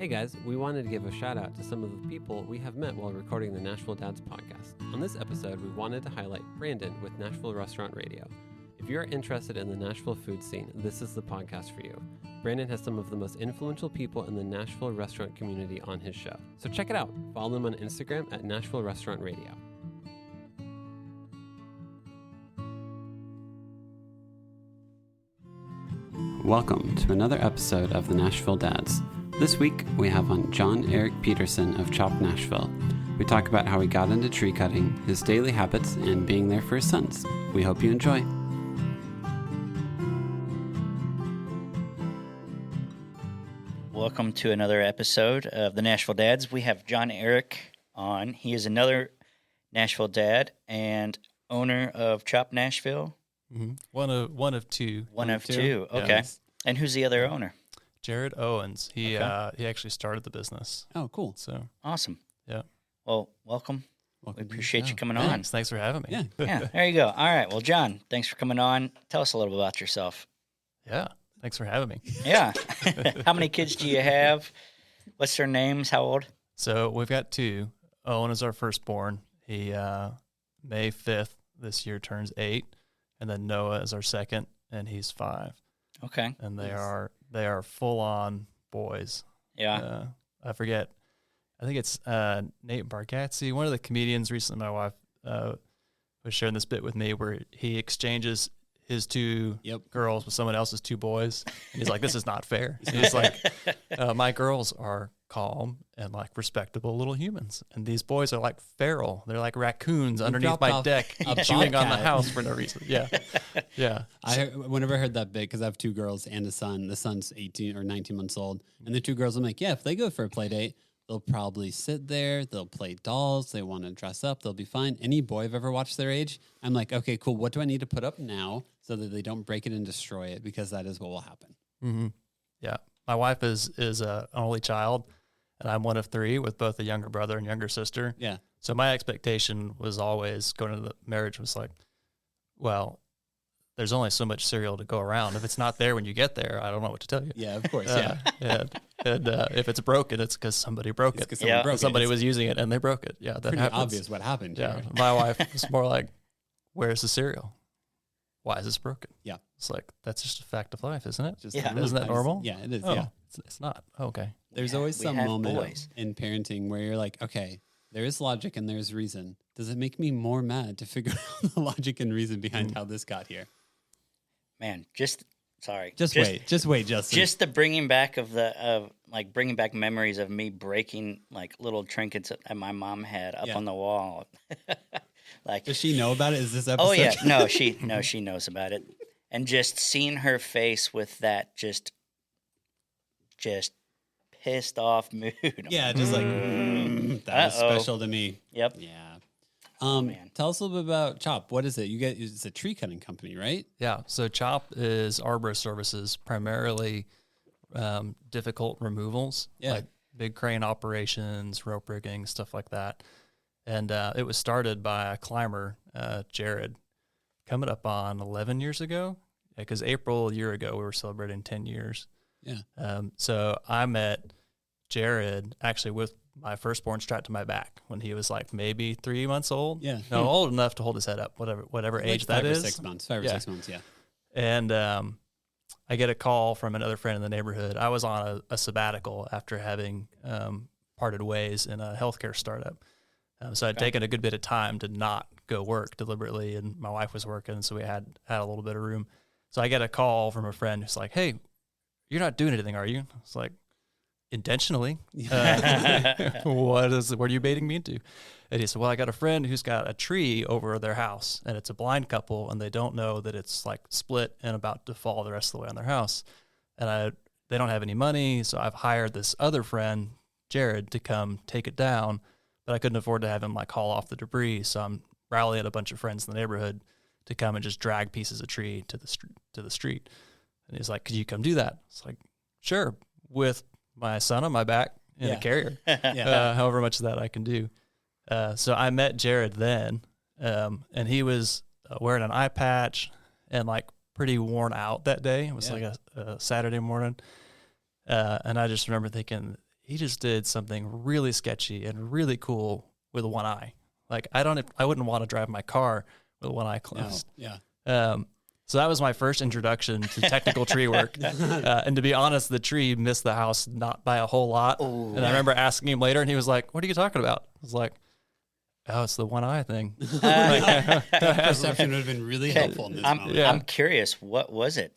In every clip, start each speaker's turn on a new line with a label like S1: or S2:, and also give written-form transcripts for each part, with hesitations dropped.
S1: Hey guys, we wanted to give a shout out to some of the people we have met while recording the Nashville Dads podcast. On this episode, we wanted to highlight Brandon with Nashville Restaurant Radio. If you are interested in the Nashville food scene, this is the podcast for you. Brandon has some of the most influential people in the Nashville restaurant community on his show. So check it out. Follow him on Instagram at Nashville Restaurant Radio. Welcome to another episode of the Nashville Dads. This week, we have on JonEric Peterson of Chop Nashville. We talk about how he got into tree cutting, his daily habits, and being there for his sons. We hope you enjoy.
S2: Welcome to another episode of the Nashville Dads. We have JonEric on. He is another Nashville dad and owner of Chop Nashville.
S3: Mm-hmm. One of two.
S2: One of two. Okay.
S3: Yes.
S2: And who's the other owner?
S3: Jared Owens. He actually started the business.
S1: Oh, cool.
S3: So
S2: awesome.
S3: Yeah.
S2: Well, welcome. We appreciate you coming on.
S3: Thanks for having me.
S1: Yeah.
S2: Yeah. There you go. All right. Well, John, thanks for coming on. Tell us a little bit about yourself.
S3: Yeah. Thanks for having me.
S2: Yeah. How many kids do you have? What's their names? How old?
S3: So we've got two. Owen is our firstborn. He May 5th this year turns 8, and then Noah is our second, and he's 5.
S2: Okay.
S3: And they are full on boys.
S2: Yeah.
S3: I forget. I think it's Nate Bargatze, one of the comedians. Recently, my wife was sharing this bit with me where he exchanges his two girls with someone else's 2 boys. And he's like, this is not fair. So he's like, my girls are calm and like respectable little humans. And these boys are like feral. They're like raccoons underneath my deck chewing on the house for no reason. Yeah. Yeah.
S4: Whenever I heard that bit, because I have 2 girls and a son, the son's 18 or 19 months old. And the 2 girls, I'm like, yeah, if they go for a play date, they'll probably sit there. They'll play dolls. They want to dress up. They'll be fine. Any boy I've ever watched their age, I'm like, okay, cool. What do I need to put up now so that they don't break it and destroy it? Because that is what will happen.
S3: Mm-hmm. Yeah. My wife is an only child, and I'm one of 3 with both a younger brother and younger sister.
S4: Yeah.
S3: So my expectation was always going into the marriage was like, well, there's only so much cereal to go around. If it's not there when you get there, I don't know what to tell you.
S4: Yeah, of course. Yeah.
S3: And if it's broken, it's because somebody broke it. Somebody was using it and they broke it. Yeah, that
S4: pretty
S3: happens.
S4: obvious what happened.
S3: Yeah. My wife was more like, "Where's the cereal? Why is this broken?"
S4: Yeah.
S3: It's like that's just a fact of life, isn't it?
S2: Isn't
S3: that normal?
S4: Yeah, it is.
S3: Oh,
S4: yeah.
S3: It's not. Oh, okay.
S4: There's always some moment in parenting where you're like, okay, there is logic and there's reason. Does it make me more mad to figure out the logic and reason behind how this got here?
S2: Man, just wait, Justin. Just the bringing back bringing back memories of me breaking like little trinkets that my mom had up on the wall. Like,
S4: does she know about it? Is this episode?
S2: Oh yeah, she knows about it, and just seeing her face with that just pissed off mood.
S4: Yeah, just like that was special to me.
S2: Yep.
S4: Yeah. Tell us a little bit about Chop. What is it? It's a tree cutting company, right?
S3: Yeah. So Chop is arborist services, primarily difficult removals, like big crane operations, rope rigging, stuff like that. And it was started by a climber, Jared, coming up on 11 years ago. Because April a year ago, we were celebrating 10 years.
S4: Yeah.
S3: So I met Jared actually with my firstborn strapped to my back when he was like maybe 3 months old.
S4: Yeah.
S3: No, old enough to hold his head up, whatever
S4: like
S3: age that is.
S4: 5 or 6 months, yeah.
S3: And I get a call from another friend in the neighborhood. I was on a sabbatical after having parted ways in a healthcare startup. So I'd taken a good bit of time to not go work deliberately, and my wife was working, so we had a little bit of room. So I get a call from a friend who's like, "Hey, you're not doing anything, are you?" It's like, intentionally. What are you baiting me into? And he said, well, I got a friend who's got a tree over their house, and it's a blind couple, and they don't know that it's like split and about to fall the rest of the way on their house. And they don't have any money, so I've hired this other friend, Jared, to come take it down, but I couldn't afford to have him like haul off the debris, so I'm rallying a bunch of friends in the neighborhood to come and just drag pieces of tree to the street. And he's like, could you come do that? It's like, sure, with my son on my back in a carrier, however much of that I can do. So I met Jared then, and he was wearing an eye patch and like pretty worn out that day. It was like a Saturday morning. And I just remember thinking he just did something really sketchy and really cool with one eye. Like I wouldn't want to drive my car with one eye closed.
S4: No. Yeah.
S3: So that was my first introduction to technical tree work. And to be honest, the tree missed the house not by a whole lot.
S2: Ooh.
S3: And I remember asking him later, and he was like, "What are you talking about?" I was like, "Oh, it's the one eye thing."
S4: Perception would have been really helpful in this moment.
S2: I'm curious, what was it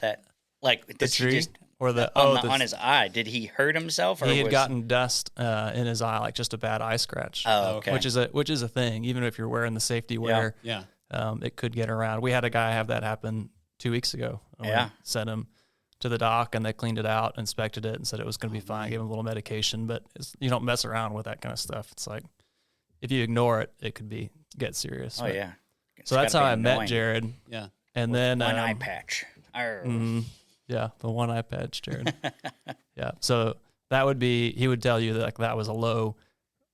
S2: that, like,
S3: the tree?
S2: On his eye? Did he hurt himself? Or
S3: he had gotten dust in his eye, like just a bad eye scratch.
S2: Oh, okay.
S3: Which is a thing. Even if you're wearing the safety wear, it could get around. We had a guy have that happen 2 weeks ago.
S2: Yeah.
S3: Sent him to the doc, and they cleaned it out, inspected it, and said it was going to be fine. Gave him a little medication, but you don't mess around with that kind of stuff. It's like if you ignore it, it could get serious.
S2: Oh, yeah.
S3: So that's how I met Jared.
S4: Yeah.
S3: And then
S2: one eye patch.
S3: Yeah, the one eye patch, Jared. Yeah. So that would be, he would tell you that that was a low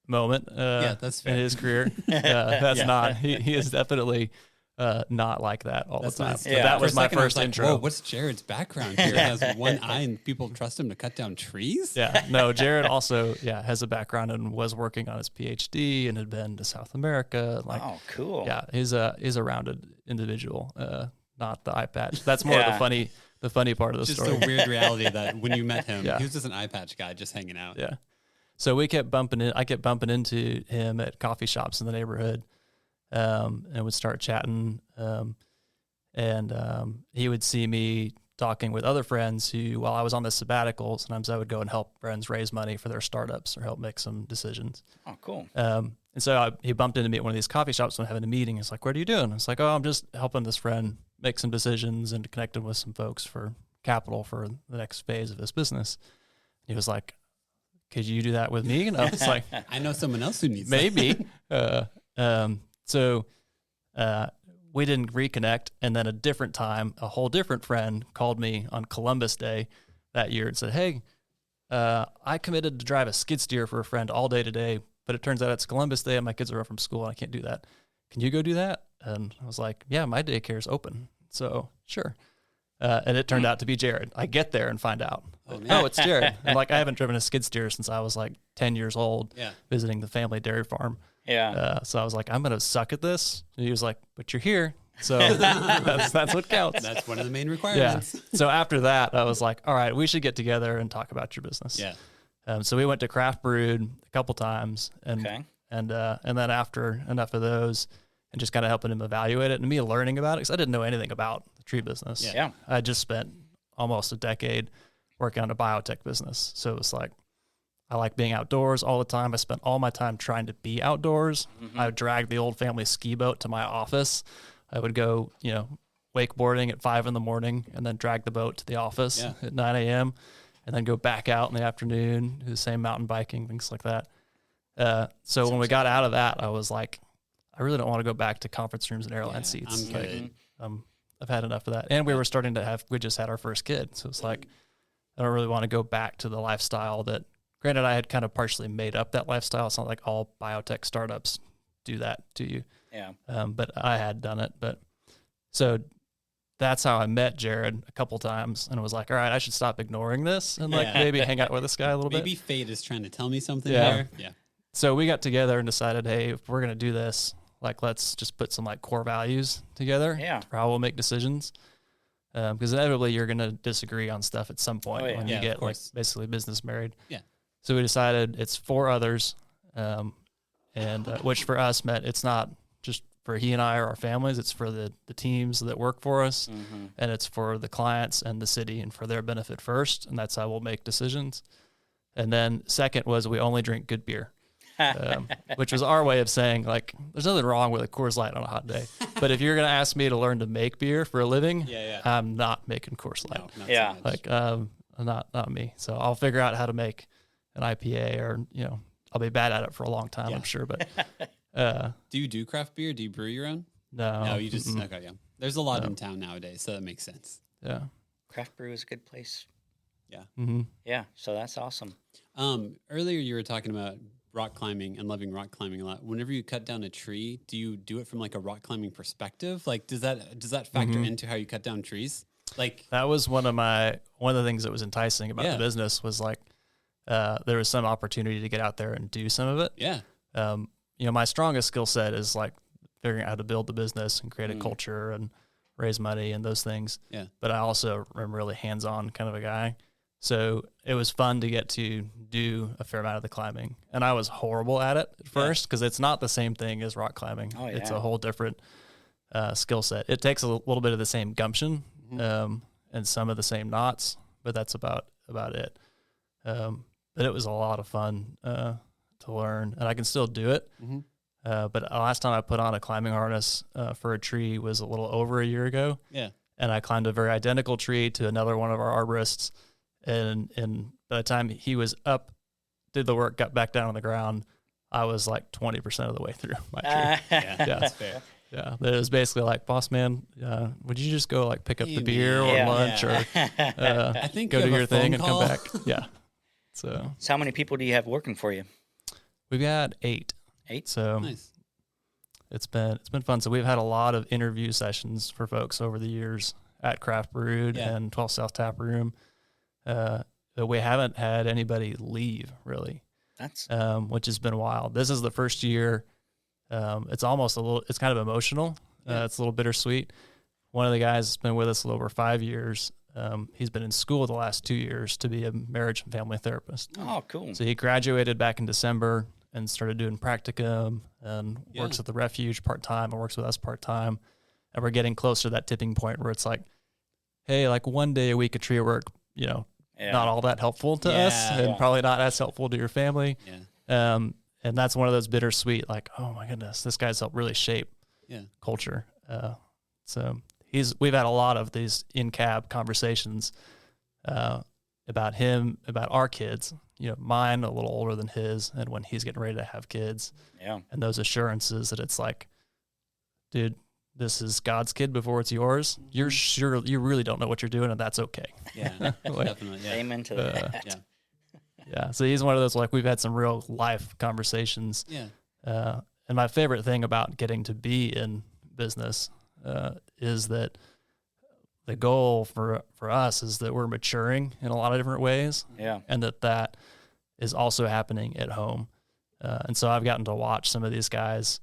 S3: moment
S4: that's fair.
S3: in his career. That's not, he is definitely not like that all the time.
S4: Nice.
S3: Yeah. That was my first intro.
S4: Whoa, what's Jared's background here? He has one eye and people trust him to cut down trees?
S3: Yeah. No, Jared also, has a background and was working on his PhD and had been to South America. Like,
S2: oh, cool.
S3: Yeah. He's a rounded individual, not the eye patch. That's more the funny part of the story.
S4: Just a weird reality that when you met him, he was just an eye patch guy just hanging out.
S3: Yeah. So I kept bumping into him at coffee shops in the neighborhood, and would start chatting. And he would see me talking with other friends who, while I was on this sabbatical, sometimes I would go and help friends raise money for their startups or help make some decisions.
S2: Oh, cool.
S3: And so he bumped into me at one of these coffee shops when having a meeting. He's like, "What are you doing?" I was like, "Oh, I'm just helping this friend make some decisions and connecting with some folks for capital for the next phase of his business." He was like, "Could you do that with me?" And I was like,
S4: "I know someone else who needs
S3: maybe." So we didn't reconnect. And then a different time, a whole different friend called me on Columbus Day that year and said, "Hey, I committed to drive a skid steer for a friend all day today, but it turns out it's Columbus Day and my kids are up from school and I can't do that. Can you go do that?" And I was like, "Yeah, my daycare is open. So sure." And it turned out to be Jared. I get there and find out, oh, it's Jared. I'm like, I haven't driven a skid steer since I was like 10 years old, visiting the family dairy farm.
S2: Yeah.
S3: So I was like, I'm going to suck at this. And he was like, "But you're here. So that's what counts."
S4: That's one of the main requirements.
S3: Yeah. So after that, I was like, all right, we should get together and talk about your business.
S4: Yeah.
S3: So we went to Craft Brewed a couple times, and then after enough of those, and just kind of helping him evaluate it and me learning about it, because I didn't know anything about the tree business.
S2: Yeah.
S3: I just spent almost a decade working on a biotech business. So it was like, I like being outdoors all the time. I spent all my time trying to be outdoors. I would drag the old family ski boat to my office. I would go, wakeboarding at 5 a.m. and then drag the boat to the office at 9 a.m. and then go back out in the afternoon, do the same mountain biking, things like that. So when we got out of that, I was like, I really don't want to go back to conference rooms and airline seats.
S4: I'm good.
S3: I've had enough of that. And we just had our first kid. So it's like, I don't really want to go back to the lifestyle that, granted, I had kind of partially made up that lifestyle. It's not like all biotech startups do that to you.
S2: Yeah.
S3: But I had done it. So that's how I met Jared a couple times and was like, all right, I should stop ignoring this and maybe hang out with this guy a little bit.
S4: Maybe fate is trying to tell me something there. Yeah.
S3: So we got together and decided, hey, if we're going to do this, like, let's just put some like core values together for how we'll make decisions. Because inevitably you're going to disagree on stuff at some point when you get like basically business married.
S4: Yeah.
S3: So we decided it's 4 others, which for us meant it's not just for he and I or our families, it's for the teams that work for us, and it's for the clients and the city and for their benefit first, and that's how we'll make decisions. And then second was we only drink good beer. Which was our way of saying, like, there's nothing wrong with a Coors Light on a hot day. But if you're going to ask me to learn to make beer for a living, I'm not making Coors Light.
S4: No,
S3: like, not me. So I'll figure out how to make an IPA or, I'll be bad at it for a long time, I'm sure. But
S4: do you do craft beer? Do you brew your own?
S3: No.
S4: No, you just, okay, yeah. There's a lot in town nowadays, so that makes sense.
S3: Yeah.
S2: Craft brew is a good place.
S4: Yeah.
S3: Mm-hmm.
S2: Yeah, so that's awesome.
S4: Earlier you were talking about rock climbing and loving rock climbing a lot. Whenever you cut down a tree, do you do it from like a rock climbing perspective? Like, does that factor into how you cut down trees? Like,
S3: that was one of the things that was enticing about the business was like, there was some opportunity to get out there and do some of it.
S4: Yeah.
S3: My strongest skill set is like figuring out how to build the business and create a culture and raise money and those things.
S4: Yeah.
S3: But I also am really hands-on kind of a guy. So it was fun to get to do a fair amount of the climbing. And I was horrible at it at first because it's not the same thing as rock climbing.
S2: Oh, yeah.
S3: It's a whole different skill set. It takes a little bit of the same gumption and some of the same knots, but that's about it. But it was a lot of fun to learn, and I can still do it.
S4: Mm-hmm.
S3: But last time I put on a climbing harness for a tree was a little over a year ago.
S4: Yeah.
S3: And I climbed a very identical tree to another one of our arborists. And by the time he was up, did the work, got back down on the ground, I was like 20% of the way through my tree.
S4: Yeah, that's fair.
S3: Yeah, it was basically like, boss man, would you just go like pick up the beer or lunch or
S4: I think
S3: go do your thing and
S4: call.
S3: come back? Yeah. So
S2: how many people do you have working for you?
S3: we've got 8.
S2: 8?
S3: So
S4: Nice.
S3: it's been fun. So we've had a lot of interview sessions for folks over the years at Craft Brewed and 12 South Tap Room. But we haven't had anybody leave really.
S2: That's
S3: which has been wild. This is the first year. It's almost it's kind of emotional. It's a little bittersweet. One of the guys has been with us a little over 5 years. He's been in school the last 2 years to be a marriage and family therapist.
S2: Oh, cool.
S3: So he graduated back in December and started doing practicum and works at the refuge part-time and works with us part-time. And we're getting close to that tipping point where it's like, hey, like one day a week of tree work, not all that helpful to us and probably not as helpful to your family.
S4: Yeah.
S3: And that's one of those bittersweet, like, oh my goodness, this guy's helped really shape culture. So we've had a lot of these in-cab conversations about him, about our kids, mine a little older than his, and when he's getting ready to have kids.
S2: Yeah.
S3: And those assurances that it's like, dude, this is God's kid before it's yours. You're sure you really don't know what you're doing, and that's okay.
S4: Yeah, definitely. Yeah.
S2: Amen to that.
S4: Yeah.
S3: Yeah. So he's one of those, like, we've had some real life conversations.
S4: Yeah.
S3: And my favorite thing about getting to be in business is that the goal for us is that we're maturing in a lot of different ways.
S2: Yeah.
S3: And that is also happening at home. And so I've gotten to watch some of these guys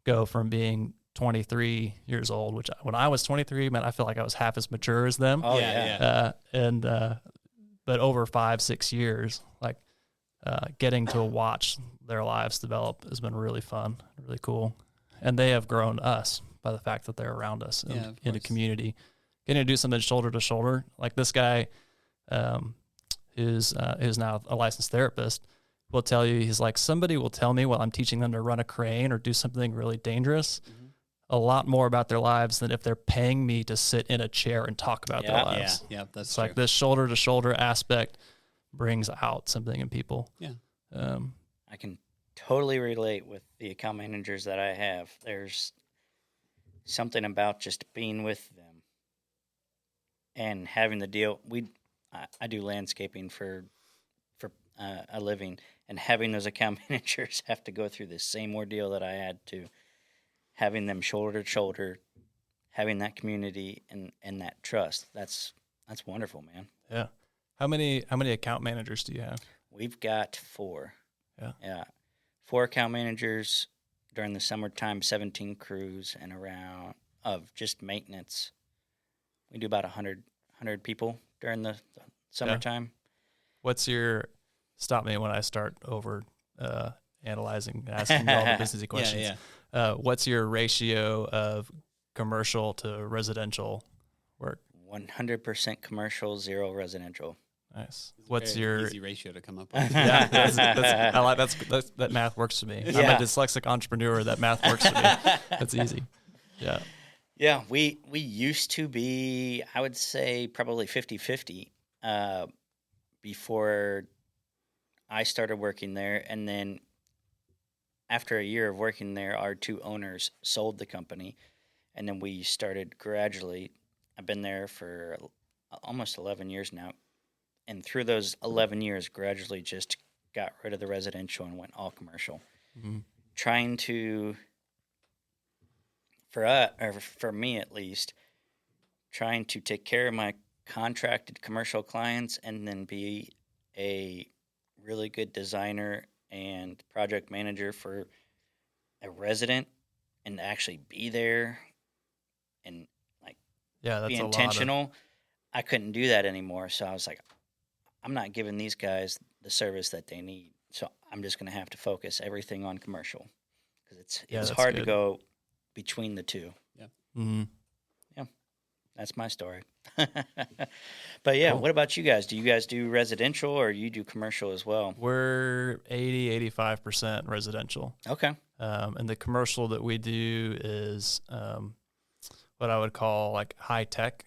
S3: go from being 23 years old, which when I was 23, man, I feel like I was half as mature as them.
S2: Oh, yeah.
S3: But over 5-6 years, like getting to watch their lives develop has been really fun, really cool. And they have grown us by the fact that they're around us in a community. Getting to do something shoulder to shoulder, like this guy who's now a licensed therapist will tell you, he's like, somebody will tell me while I'm teaching them to run a crane or do something really dangerous, a lot more about their lives than if they're paying me to sit in a chair and talk about their lives.
S4: Yeah, that's
S3: it's
S4: true.
S3: like this shoulder to shoulder aspect brings out something in people.
S4: Yeah.
S2: I can totally relate with the account managers that I have. There's something about just being with them and having the deal. I do landscaping for a living, and having those account managers have to go through the same ordeal that I had to. Having them shoulder to shoulder, having that community and that trust. That's wonderful, man.
S3: Yeah. How many account managers do you have?
S2: We've got 4.
S3: Yeah.
S2: Yeah. 4 account managers during the summertime, 17 crews, and around of just maintenance. We do about 100 people during the summertime.
S3: What's your, stop me when I start over analyzing, asking all the businessy questions.
S4: Yeah.
S3: What's your ratio of commercial to residential work?
S2: 100% commercial, 0 residential.
S3: Nice. What's your
S4: easy ratio to come up with?
S3: Yeah, that math works for me. I'm a dyslexic entrepreneur. That math works for me. That's easy. Yeah.
S2: Yeah, we used to be, I would say, probably 50-50 before I started working there, and then after a year of working there, our 2 owners sold the company, and then we started gradually. I've been there for almost 11 years now, and through those 11 years, gradually just got rid of the residential and went all commercial. Mm-hmm. Trying to, for me at least, trying to take care of my contracted commercial clients and then be a really good designer and project manager for a resident and actually be there and
S3: that's
S2: be intentional. I couldn't do that anymore. So I was like, I'm not giving these guys the service that they need. So I'm just going to have to focus everything on commercial because it's hard to go between the two.
S4: Yeah.
S3: Mm-hmm.
S2: Yeah. That's my story. But yeah, cool. What about you guys? Do you guys do residential or you do commercial as well?
S3: We're 85% residential.
S2: Okay.
S3: And the commercial that we do is what I would call like high tech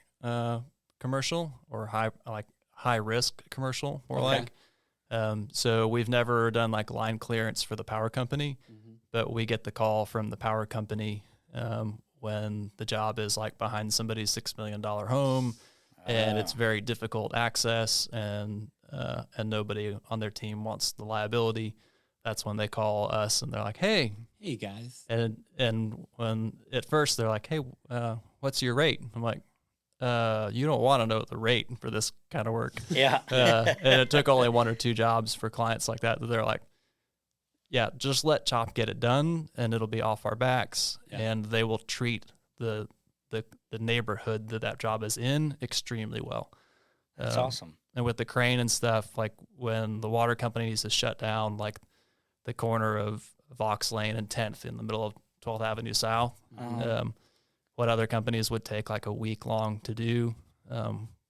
S3: commercial or high risk commercial, more like. So we've never done like line clearance for the power company, but we get the call from the power company when the job is like behind somebody's $6 million home and it's very difficult access and nobody on their team wants the liability. That's when they call us and they're like, hey
S4: guys.
S3: And when at first they're like, hey, what's your rate? I'm like, you don't want to know the rate for this kind of work.
S2: Yeah.
S3: And it took only 1 or 2 jobs for clients like that they're like, yeah, just let CHOP get it done and it'll be off our backs. Yeah. And they will treat the neighborhood that job is in extremely well.
S2: That's awesome.
S3: And with the crane and stuff, like when the water company needs to shut down like the corner of Vox Lane and 10th in the middle of 12th Avenue South, what other companies would take like a week long to do,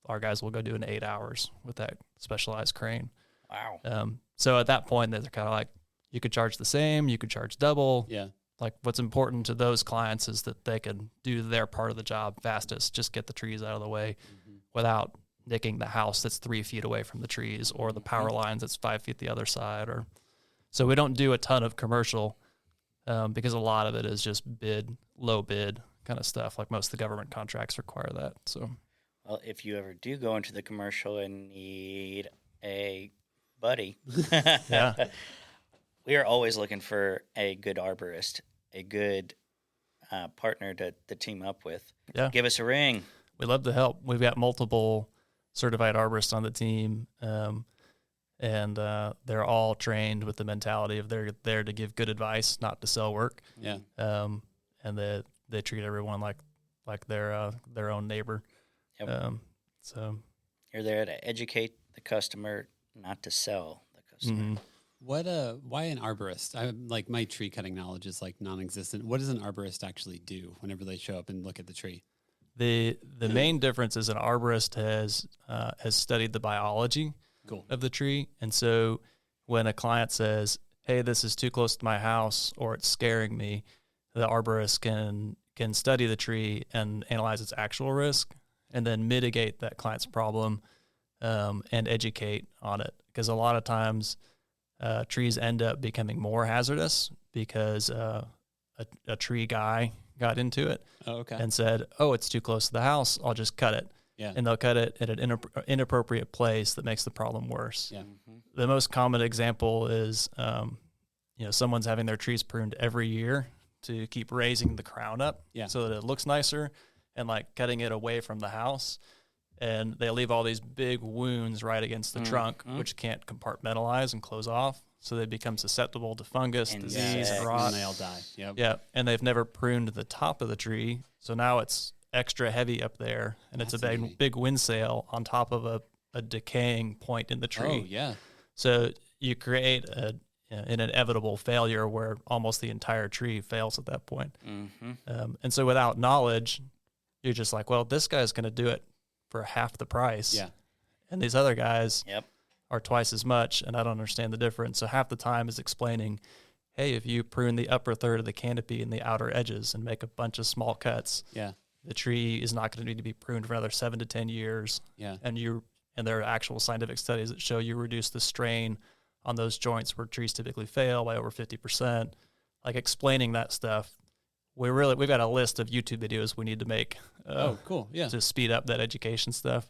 S3: our guys will go do in 8 hours with that specialized crane.
S2: Wow.
S3: So at that point, they're kind of like, you could charge the same, you could charge double.
S4: Yeah.
S3: Like what's important to those clients is that they can do their part of the job fastest, just get the trees out of the way without nicking the house that's 3 feet away from the trees or the power lines that's 5 feet the other side. So we don't do a ton of commercial because a lot of it is just low bid kind of stuff. Like most of the government contracts require that. So,
S2: well, if you ever do go into the commercial and need a buddy,
S3: yeah,
S2: we are always looking for a good arborist, a good partner to team up with.
S3: Yeah,
S2: give us a ring.
S3: We'd love to help. We've got multiple certified arborists on the team, and they're all trained with the mentality of they're there to give good advice, not to sell work.
S4: Yeah,
S3: and they treat everyone like their own neighbor.
S2: Yep.
S3: So
S2: you're there to educate the customer, not to sell the customer.
S4: Mm-hmm. Why an arborist? Like my tree cutting knowledge is like non-existent. What does an arborist actually do whenever they show up and look at the tree?
S3: The main difference is an arborist has studied the biology of the tree, and so when a client says, "Hey, this is too close to my house," or "It's scaring me," the arborist can study the tree and analyze its actual risk, and then mitigate that client's problem and educate on it. Because a lot of times trees end up becoming more hazardous because a tree guy got into it and said, "Oh, it's too close to the house. I'll just cut it."
S4: Yeah.
S3: And they'll cut it at an inappropriate place that makes the problem worse.
S4: Yeah.
S3: The most common example is, someone's having their trees pruned every year to keep raising the crown up so that it looks nicer and like cutting it away from the house. And they leave all these big wounds right against the trunk, which can't compartmentalize and close off. So they become susceptible to fungus, disease, and rot.
S4: And they all die. Yep.
S3: Yeah. And they've never pruned the top of the tree. So now it's extra heavy up there. And it's a big wind sail on top of a decaying point in the tree.
S4: Oh, yeah.
S3: So you create an inevitable failure where almost the entire tree fails at that point.
S2: Mm-hmm.
S3: And so without knowledge, you're just like, well, this guy's going to do it for half the price.
S4: Yeah.
S3: And these other guys are twice as much, and I don't understand the difference. So half the time is explaining, hey, if you prune the upper third of the canopy and the outer edges and make a bunch of small cuts, the tree is not going to need to be pruned for another 7 to 10 years.
S4: Yeah.
S3: And there are actual scientific studies that show you reduce the strain on those joints where trees typically fail by over 50%. Like explaining that stuff, we've got a list of YouTube videos we need to make.
S4: Cool. Yeah.
S3: To speed up that education stuff.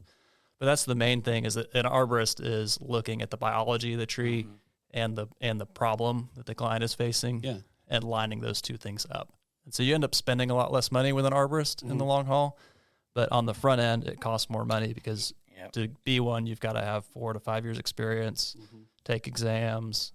S3: But that's the main thing, is that an arborist is looking at the biology of the tree and the problem that the client is facing and lining those two things up. And so you end up spending a lot less money with an arborist in the long haul, but on the front end, it costs more money because to be one, you've got to have 4 to 5 years experience take exams,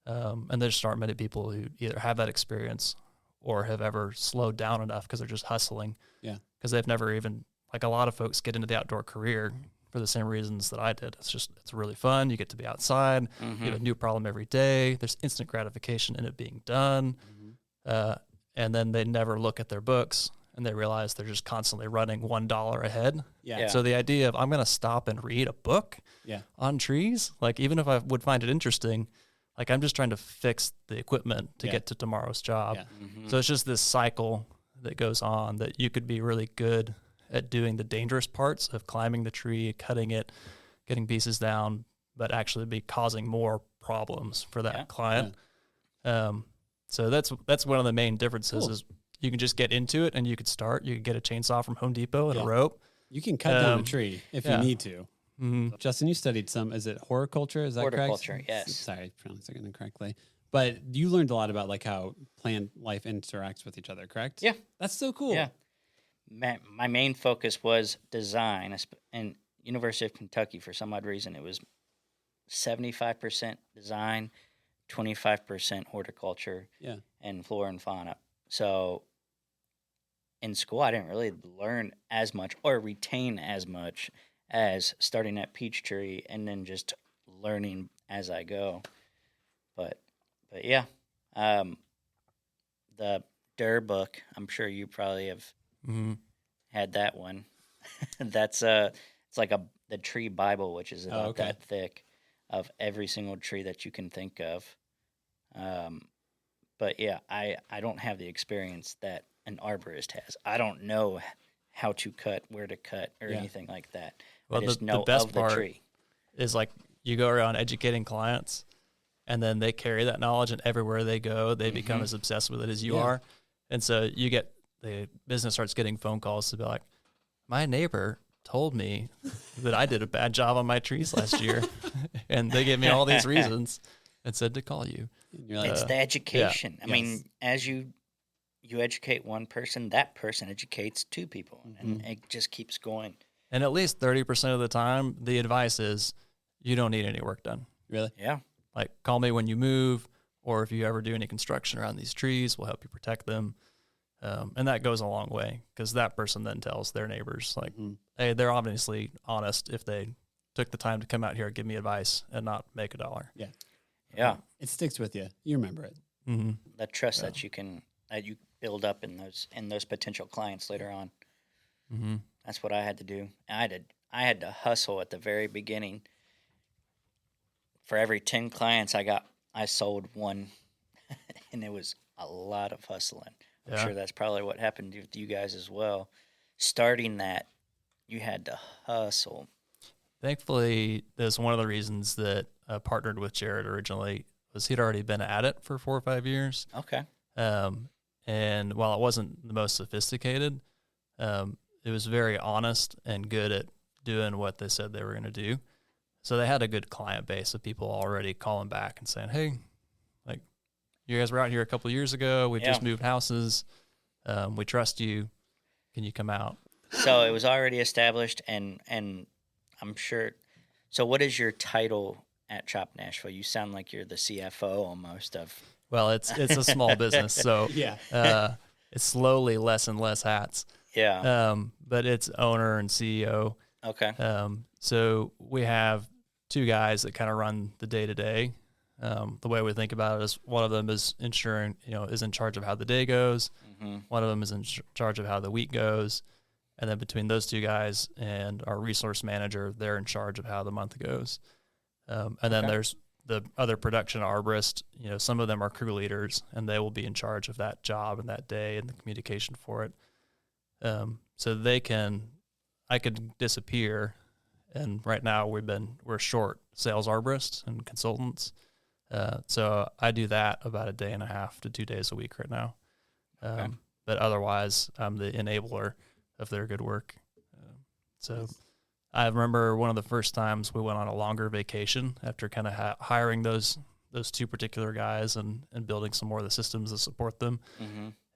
S3: and there just aren't many people who either have that experience or have ever slowed down enough because they're just hustling.
S4: Yeah.
S3: Because they've never even, like a lot of folks get into the outdoor career for the same reasons that I did. It's really fun. You get to be outside. You have a new problem every day. There's instant gratification in it being done. And then they never look at their books and they realize they're just constantly running $1 ahead.
S4: Yeah.
S3: So the idea of I'm going to stop and read a book on trees, like even if I would find it interesting, like I'm just trying to fix the equipment to get to tomorrow's job.
S4: Yeah.
S3: So it's just this cycle that goes on that you could be really good at doing the dangerous parts of climbing the tree, cutting it, getting pieces down, but actually be causing more problems for that client. So that's one of the main differences is you can just get into it and you could start. You could get a chainsaw from Home Depot and a rope.
S4: You can cut down a tree if you need to. Justin, you studied is it horticulture? Is that correct?
S2: Horticulture, yes.
S4: Sorry, I pronounced it incorrectly. But you learned a lot about like how plant life interacts with each other, correct?
S2: Yeah.
S4: That's so cool.
S2: Yeah. My main focus was design, and University of Kentucky, for some odd reason, it was 75% design, 25% horticulture, and flora and fauna. So in school, I didn't really learn as much or retain as much as starting at Peachtree and then just learning as I go. But yeah, the Durr book, I'm sure you probably have had that one. That's it's like the tree Bible, which is about that thick, of every single tree that you can think of. But yeah, I don't have the experience that an arborist has. I don't know how to cut, where to cut, or anything like that.
S3: Well,
S2: I just know
S3: the best
S2: of
S3: part
S2: the tree.
S3: Is like you go around educating clients, and then they carry that knowledge, and everywhere they go, they become as obsessed with it as you are. And so the business starts getting phone calls to be like, my neighbor told me that I did a bad job on my trees last year, and they gave me all these reasons and said to call you.
S4: And you're like,
S2: It's the education. I mean, as you educate one person, that person educates two people, and it just keeps going.
S3: And at least 30% of the time, the advice is you don't need any work done.
S4: Really?
S2: Yeah.
S3: Like, call me when you move, or if you ever do any construction around these trees, we'll help you protect them. And that goes a long way because that person then tells their neighbors, like, hey, they're obviously honest if they took the time to come out here and give me advice and not make $1.
S4: Yeah.
S2: Yeah.
S4: It sticks with you. You remember it.
S2: The trust that you build up in those potential clients later on. That's what I had to do. I had to hustle at the very beginning. For every 10 clients I sold one, and it was a lot of hustling. I'm sure that's probably what happened with you guys as well. Starting that, you had to hustle. Thankfully,
S3: that's one of the reasons that I partnered with Jared originally was he'd already been at it for 4 or 5 years.
S2: Okay.
S3: And while it wasn't the most sophisticated, it was very honest and good at doing what they said they were going to do. So they had a good client base of people already calling back and saying, hey, like, you guys were out here a couple of years ago. We just moved houses. We trust you. Can you come out?
S2: So it was already established, and I'm sure. So what is your title at Chop Nashville? You sound like you're the CFO almost of.
S3: Well, it's a small business, so it's slowly less and less hats.
S2: Yeah.
S3: But it's owner and CEO.
S2: Okay.
S3: So we have 2 guys that kind of run the day to day. The way we think about it is one of them is is in charge of how the day goes. One of them is in charge of how the week goes. And then between those 2 guys and our resource manager, they're in charge of how the month goes. And then there's the other production arborist. Some of them are crew leaders, and they will be in charge of that job and that day and the communication for it. So I could disappear. And right now we're short sales arborists and consultants. So I do that about a day and a half to 2 days a week right now. But otherwise I'm the enabler of their good work. So I remember one of the first times we went on a longer vacation after kind of hiring those 2 particular guys and building some more of the systems to support them.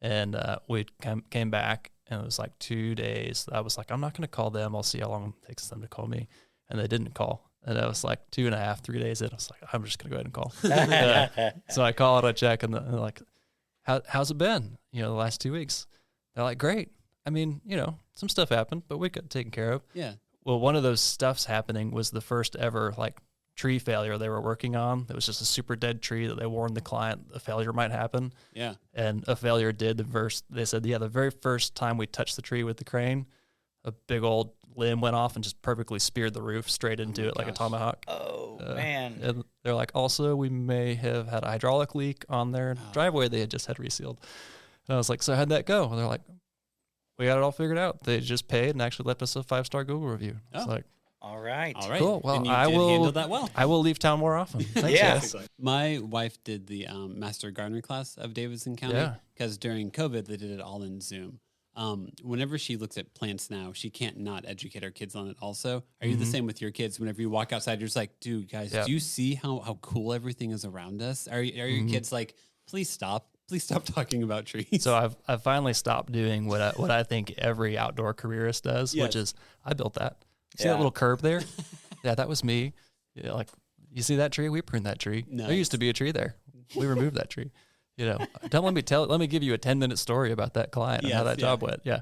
S3: And we came back, and it was like 2 days. I was like, I'm not going to call them. I'll see how long it takes them to call me. And they didn't call. And I was like 2.5, 3 days in. I was like, I'm just going to go ahead and call. So I call and I check, and they're like, how's it been? The last 2 weeks. They're like, great. I mean, some stuff happened, but we got it taken care of.
S4: Yeah.
S3: Well, one of those stuffs happening was the first ever like tree failure they were working on. It was just a super dead tree that they warned the client a failure might happen.
S4: Yeah.
S3: And a failure did. They said, the very first time we touched the tree with the crane, a big old limb went off and just perfectly speared the roof straight into it like a tomahawk.
S2: Oh, man.
S3: And they're like, also, we may have had a hydraulic leak on their driveway they had just had resealed. And I was like, so how'd that go? And they're like, we got it all figured out. They just paid and actually left us a 5-star Google review. It's like,
S2: all right.
S3: Cool. Well,
S4: and you did handle that well.
S3: I will leave town more often. Thanks, guys.
S4: My wife did the Master Gardener class of Davidson County because during COVID, they did it all in Zoom. Whenever she looks at plants now, she can't not educate her kids on it also. Are you the same with your kids? Whenever you walk outside, you're just like, dude, guys, do you see how cool everything is around us? Are your kids like, please stop talking about trees?
S3: So I've finally stopped doing what I think every outdoor careerist does, which is I built that. See that little curb there? Yeah, that was me. Yeah, like you see that tree? We pruned that tree. Nice. There used to be a tree there. We removed that tree. Let me give you a 10-minute story about that client and how that job went. Yeah.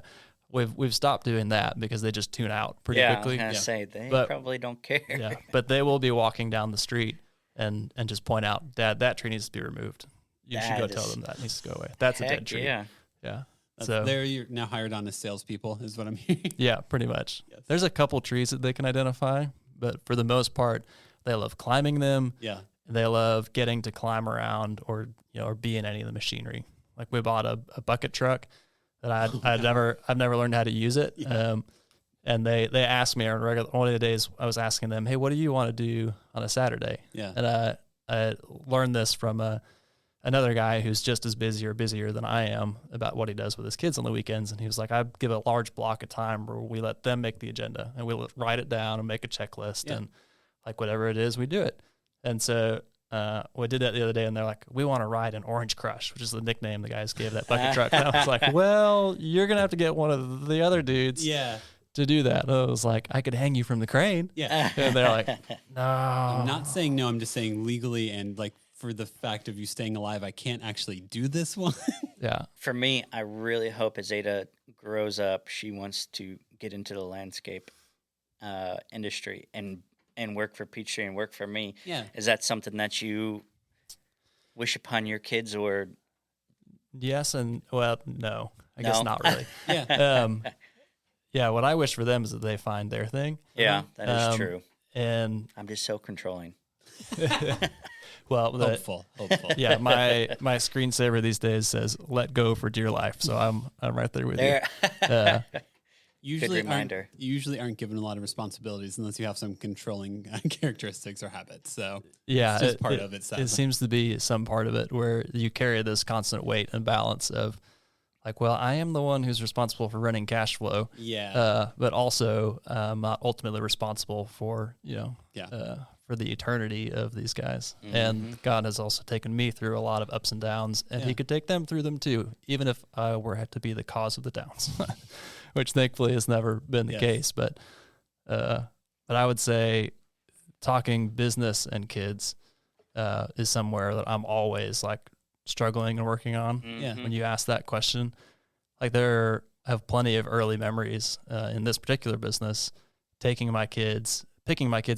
S3: We've stopped doing that because they just tune out pretty quickly.
S2: I was gonna say they probably don't care.
S3: Yeah. But they will be walking down the street and just point out, Dad, that tree needs to be removed. You should go tell them that needs to go away. That's a dead tree. Yeah.
S4: So you're now hired on as salespeople, is what I'm hearing.
S3: Yeah, pretty much. Yes. There's a couple trees that they can identify, but for the most part, they love climbing them.
S4: Yeah.
S3: They love getting to climb around or be in any of the machinery. Like we bought a bucket truck that I've never learned how to use it. Yeah. And they asked me on one of the days I was asking them, hey, what do you want to do on a Saturday?
S4: Yeah.
S3: And I learned this from another guy who's just as busy or busier than I am about what he does with his kids on the weekends. And he was like, I give a large block of time where we let them make the agenda and we'll write it down and make a checklist and like whatever it is, we do it. And so we did that the other day and they're like, we want to ride an Orange Crush, which is the nickname the guys gave that bucket truck. And I was like, well, you're going to have to get one of the other dudes to do that. And I was like, I could hang you from the crane.
S4: Yeah.
S3: And they're like, no.
S4: I'm not saying no, I'm just saying legally and like, for the fact of you staying alive, I can't actually do this one.
S3: Yeah.
S2: For me, I really hope as Ada grows up, she wants to get into the landscape industry and work for Peachtree and work for me.
S4: Yeah.
S2: Is that something that you wish upon your kids or?
S3: Yes. And well, no, I guess not really.
S4: Yeah.
S3: What I wish for them is that they find their thing.
S2: Yeah, that is true.
S3: And
S2: I'm just so controlling.
S3: Well,
S4: hopeful.
S3: Yeah, my screensaver these days says "Let go for dear life," so I'm right there with you.
S4: Usually aren't given a lot of responsibilities unless you have some controlling characteristics or habits. So
S3: yeah,
S4: it's just part of it.
S3: It seems to be some part of it where you carry this constant weight and balance of like, well, I am the one who's responsible for running cash flow.
S4: Yeah.
S3: But also not ultimately responsible for for the eternity of these guys. Mm-hmm. And God has also taken me through a lot of ups and downs, and he could take them through them too, even if I were to be the cause of the downs, which thankfully has never been the case. But I would say talking business and kids is somewhere that I'm always like struggling and working on.
S4: Mm-hmm.
S3: When you ask that question, like I have plenty of early memories in this particular business, picking my kids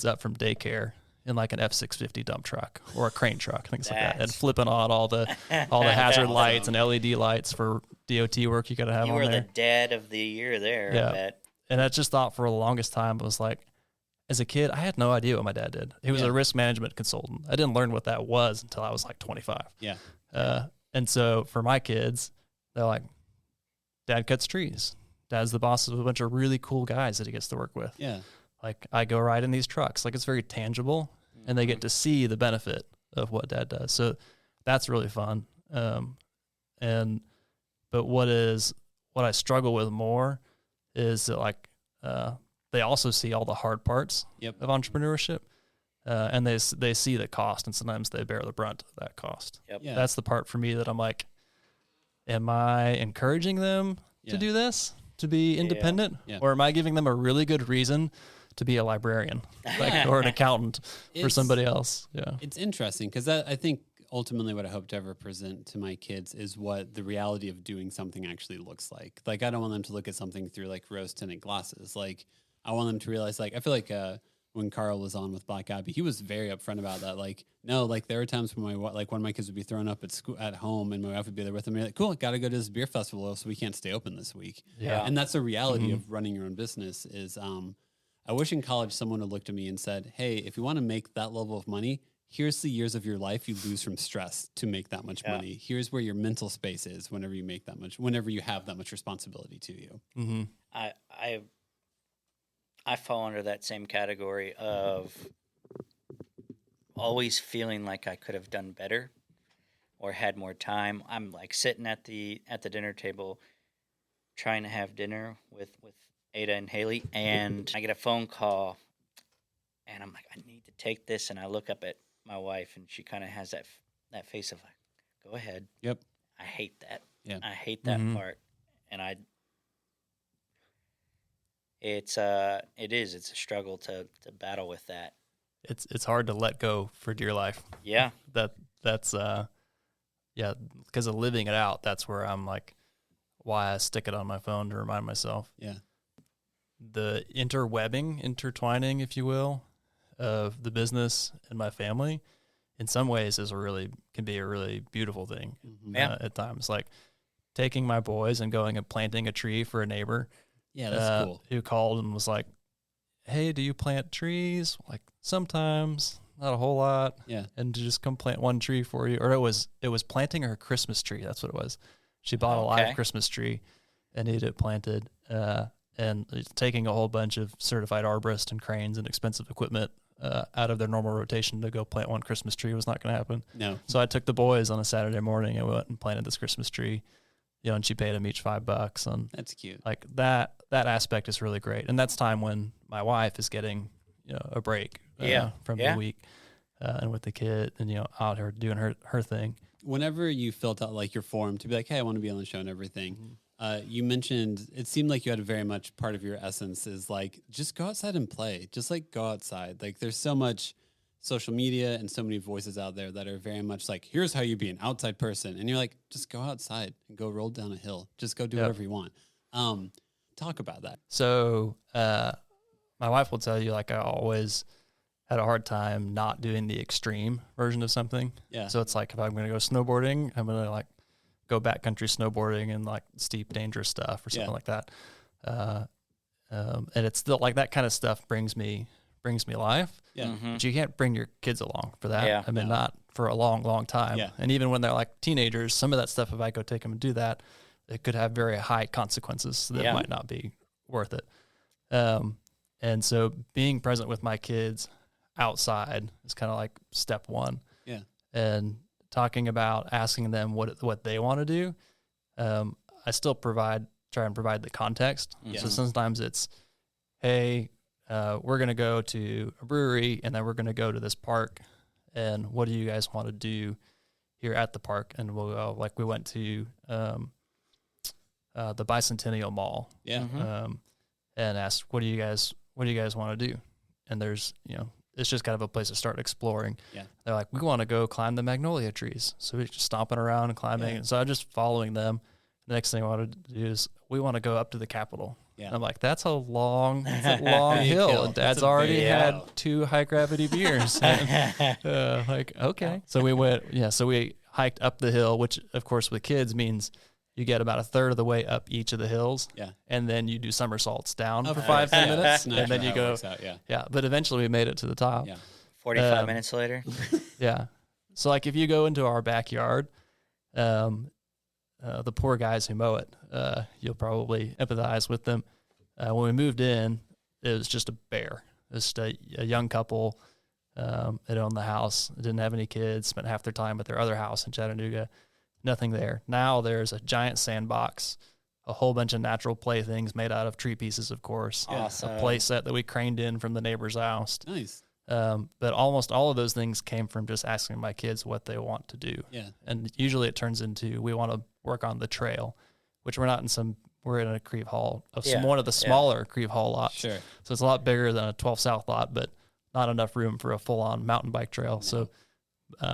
S3: up from daycare in like an F-650 dump truck or a crane truck, things like that, and flipping on all the hazard lights and LED lights for DOT work you got to have on there.
S2: You were the dad of the year there, I bet.
S3: And I just thought for the longest time, it was like, as a kid, I had no idea what my dad did. He was a risk management consultant. I didn't learn what that was until I was like 25.
S4: Yeah.
S3: And so for my kids, they're like, Dad cuts trees. Dad's the boss of a bunch of really cool guys that he gets to work with.
S4: Yeah.
S3: Like I go ride in these trucks. Like it's very tangible, and they get to see the benefit of what Dad does. So that's really fun. But what I struggle with more is that like they also see all the hard parts of entrepreneurship, and they see the cost, and sometimes they bear the brunt of that cost.
S2: Yep.
S3: Yeah. That's the part for me that I'm like, am I encouraging them to do this, to be independent, or am I giving them a really good reason to be a librarian or an accountant for somebody else. Yeah.
S4: It's interesting because I think ultimately what I hope to ever present to my kids is what the reality of doing something actually looks like. Like, I don't want them to look at something through like rose tinted glasses. Like, I want them to realize, like, I feel like when Carl was on with Black Abbey, he was very upfront about that. Like, no, like there were times when one of my kids would be thrown up at school at home, and my wife would be there with them. And be like, cool, got to go to this beer festival, so we can't stay open this week.
S3: Yeah,
S4: and that's the reality of running your own business. Is I wish in college someone had looked at me and said, hey, if you want to make that level of money, here's the years of your life you lose from stress to make that much money. Here's where your mental space is whenever you make that much, whenever you have that much responsibility to you.
S3: Mm-hmm.
S2: I fall under that same category of always feeling like I could have done better or had more time. I'm like sitting at the dinner table trying to have dinner with Ada and Haley, and I get a phone call, and I'm like, I need to take this, and I look up at my wife, and she kind of has that face of like, go ahead.
S4: Yep.
S2: I hate that.
S4: Yeah.
S2: I hate that part, and it's a struggle to battle with that.
S3: It's hard to let go for dear life.
S2: Yeah.
S3: That's because of living it out. That's where I'm like, why I stick it on my phone to remind myself.
S4: Yeah.
S3: The intertwining, if you will, of the business and my family, in some ways can be a really beautiful thing. At times, like taking my boys and going and planting a tree for a neighbor.
S4: Yeah, that's cool.
S3: Who called and was like, hey, do you plant trees? Like, sometimes, not a whole lot.
S4: Yeah.
S3: And to just come plant one tree for you. Or it was planting her Christmas tree. That's what it was. She bought a live Christmas tree and needed it planted. And taking a whole bunch of certified arborists and cranes and expensive equipment out of their normal rotation to go plant one Christmas tree was not going to happen.
S4: No.
S3: So I took the boys on a Saturday morning and went and planted this Christmas tree. And she paid them each $5. And
S4: that's cute.
S3: Like that aspect is really great. And that's time when my wife is getting, a break from the week and with the kid and, out here doing her thing.
S4: Whenever you filled out like your form to be like, hey, I want to be on the show and everything, you mentioned, it seemed like you had a very much part of your essence is like, just go outside and play. Just like go outside. Like there's so much social media and so many voices out there that are very much like, here's how you be an outside person. And you're like, just go outside and go roll down a hill. Just go do whatever you want. Talk about that.
S3: So my wife will tell you, like, I always had a hard time not doing the extreme version of something. Yeah. So it's like, if I'm going to go snowboarding, I'm going to like go backcountry snowboarding and like steep, dangerous stuff or something like that. And it's still like that kind of stuff brings me life.
S4: Yeah.
S3: But you can't bring your kids along for that.
S2: Yeah.
S3: I mean, not for a long, long time.
S4: Yeah.
S3: And even when they're like teenagers, some of that stuff, if I go take them and do that, it could have very high consequences that might not be worth it. And so being present with my kids outside is kind of like step one.
S4: Yeah.
S3: And talking about asking them what they want to do. I still try and provide the context. Yeah. So sometimes it's, hey, we're going to go to a brewery and then we're going to go to this park. And what do you guys want to do here at the park? And we'll go, like we went to the Bicentennial Mall.
S4: Yeah.
S3: And asked, what do you guys want to do? And there's, it's just kind of a place to start exploring.
S4: Yeah.
S3: They're like, we want to go climb the magnolia trees. So we're just stomping around and climbing. And so I'm just following them. The next thing I want to do is we want to go up to the Capitol. Yeah. And I'm like, that's a long hill. And Dad's already had 2 high gravity beers. And, like, okay. So we went, so we hiked up the hill, which of course with kids means you get about a third of the way up each of the hills. Yeah. And then you do somersaults down for 5-10 minutes. And then you go, but eventually we made it to the top.
S2: Yeah. 45 minutes later.
S3: Yeah. So like if you go into our backyard, the poor guys who mow it, you'll probably empathize with them. When we moved in, it was just a bear. It was just a young couple that owned the house, didn't have any kids, spent half their time at their other house in Chattanooga. Nothing there. Now there's a giant sandbox, a whole bunch of natural playthings made out of tree pieces, of course.
S2: Awesome.
S3: A play set that we craned in from the neighbor's house.
S4: Nice.
S3: But almost all of those things came from just asking my kids what they want to do.
S4: Yeah.
S3: And usually it turns into, we want to work on the trail, which we're we're in a Creve Hall one of the smaller Creve Hall lots.
S4: Sure.
S3: So it's a lot bigger than a 12 South lot, but not enough room for a full on mountain bike trail. No.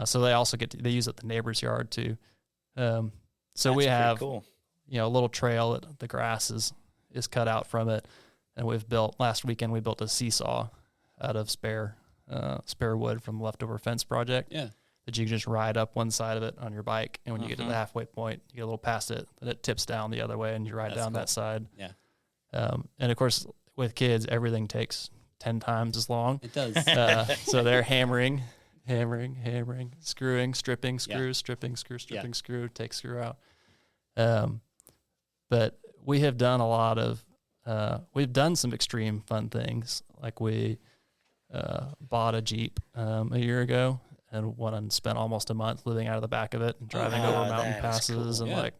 S3: So they also they use it at the neighbor's yard too. So that's we have, cool. A little trail that the grass is cut out from it. And last weekend we built a seesaw out of spare wood from the leftover fence project. Yeah. That you can just ride up one side of it on your bike, and when you get to the halfway point, you get a little past it, and it tips down the other way, and you ride down that side. Yeah. And of course, with kids, everything takes 10 times as long.
S4: It does.
S3: So they're hammering, screwing, stripping, screw, stripping, screw, screw, take screw out. But we have done we've done some extreme fun things. Like we bought a Jeep a year ago, and went and spent almost a month living out of the back of it and driving over mountain passes. Cool. And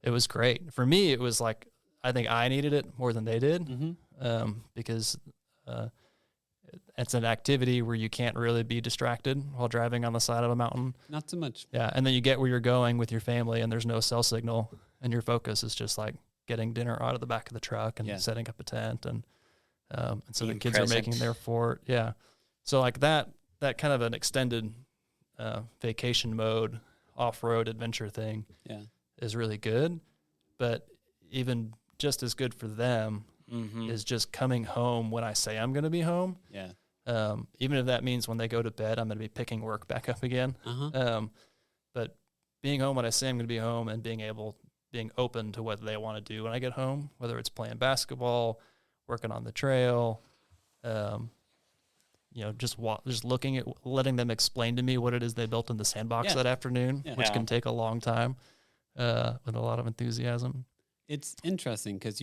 S3: it was great. For me, it was like, I think I needed it more than they did, because it's an activity where you can't really be distracted while driving on the side of a mountain.
S4: Not so much.
S3: Yeah. And then you get where you're going with your family, and there's no cell signal, and your focus is just like getting dinner out of the back of the truck and setting up a tent. And so the kids are making their fort. Yeah. So like that kind of an extended vacation mode, off-road adventure thing is really good. But even just as good for them is just coming home when I say I'm going to be home. Yeah. Even if that means when they go to bed, I'm going to be picking work back up again. But being home when I say I'm going to be home, and being open to what they want to do when I get home, whether it's playing basketball, working on the trail, just looking at, letting them explain to me what it is they built in the sandbox that afternoon, which can take a long time, with a lot of enthusiasm.
S4: It's interesting because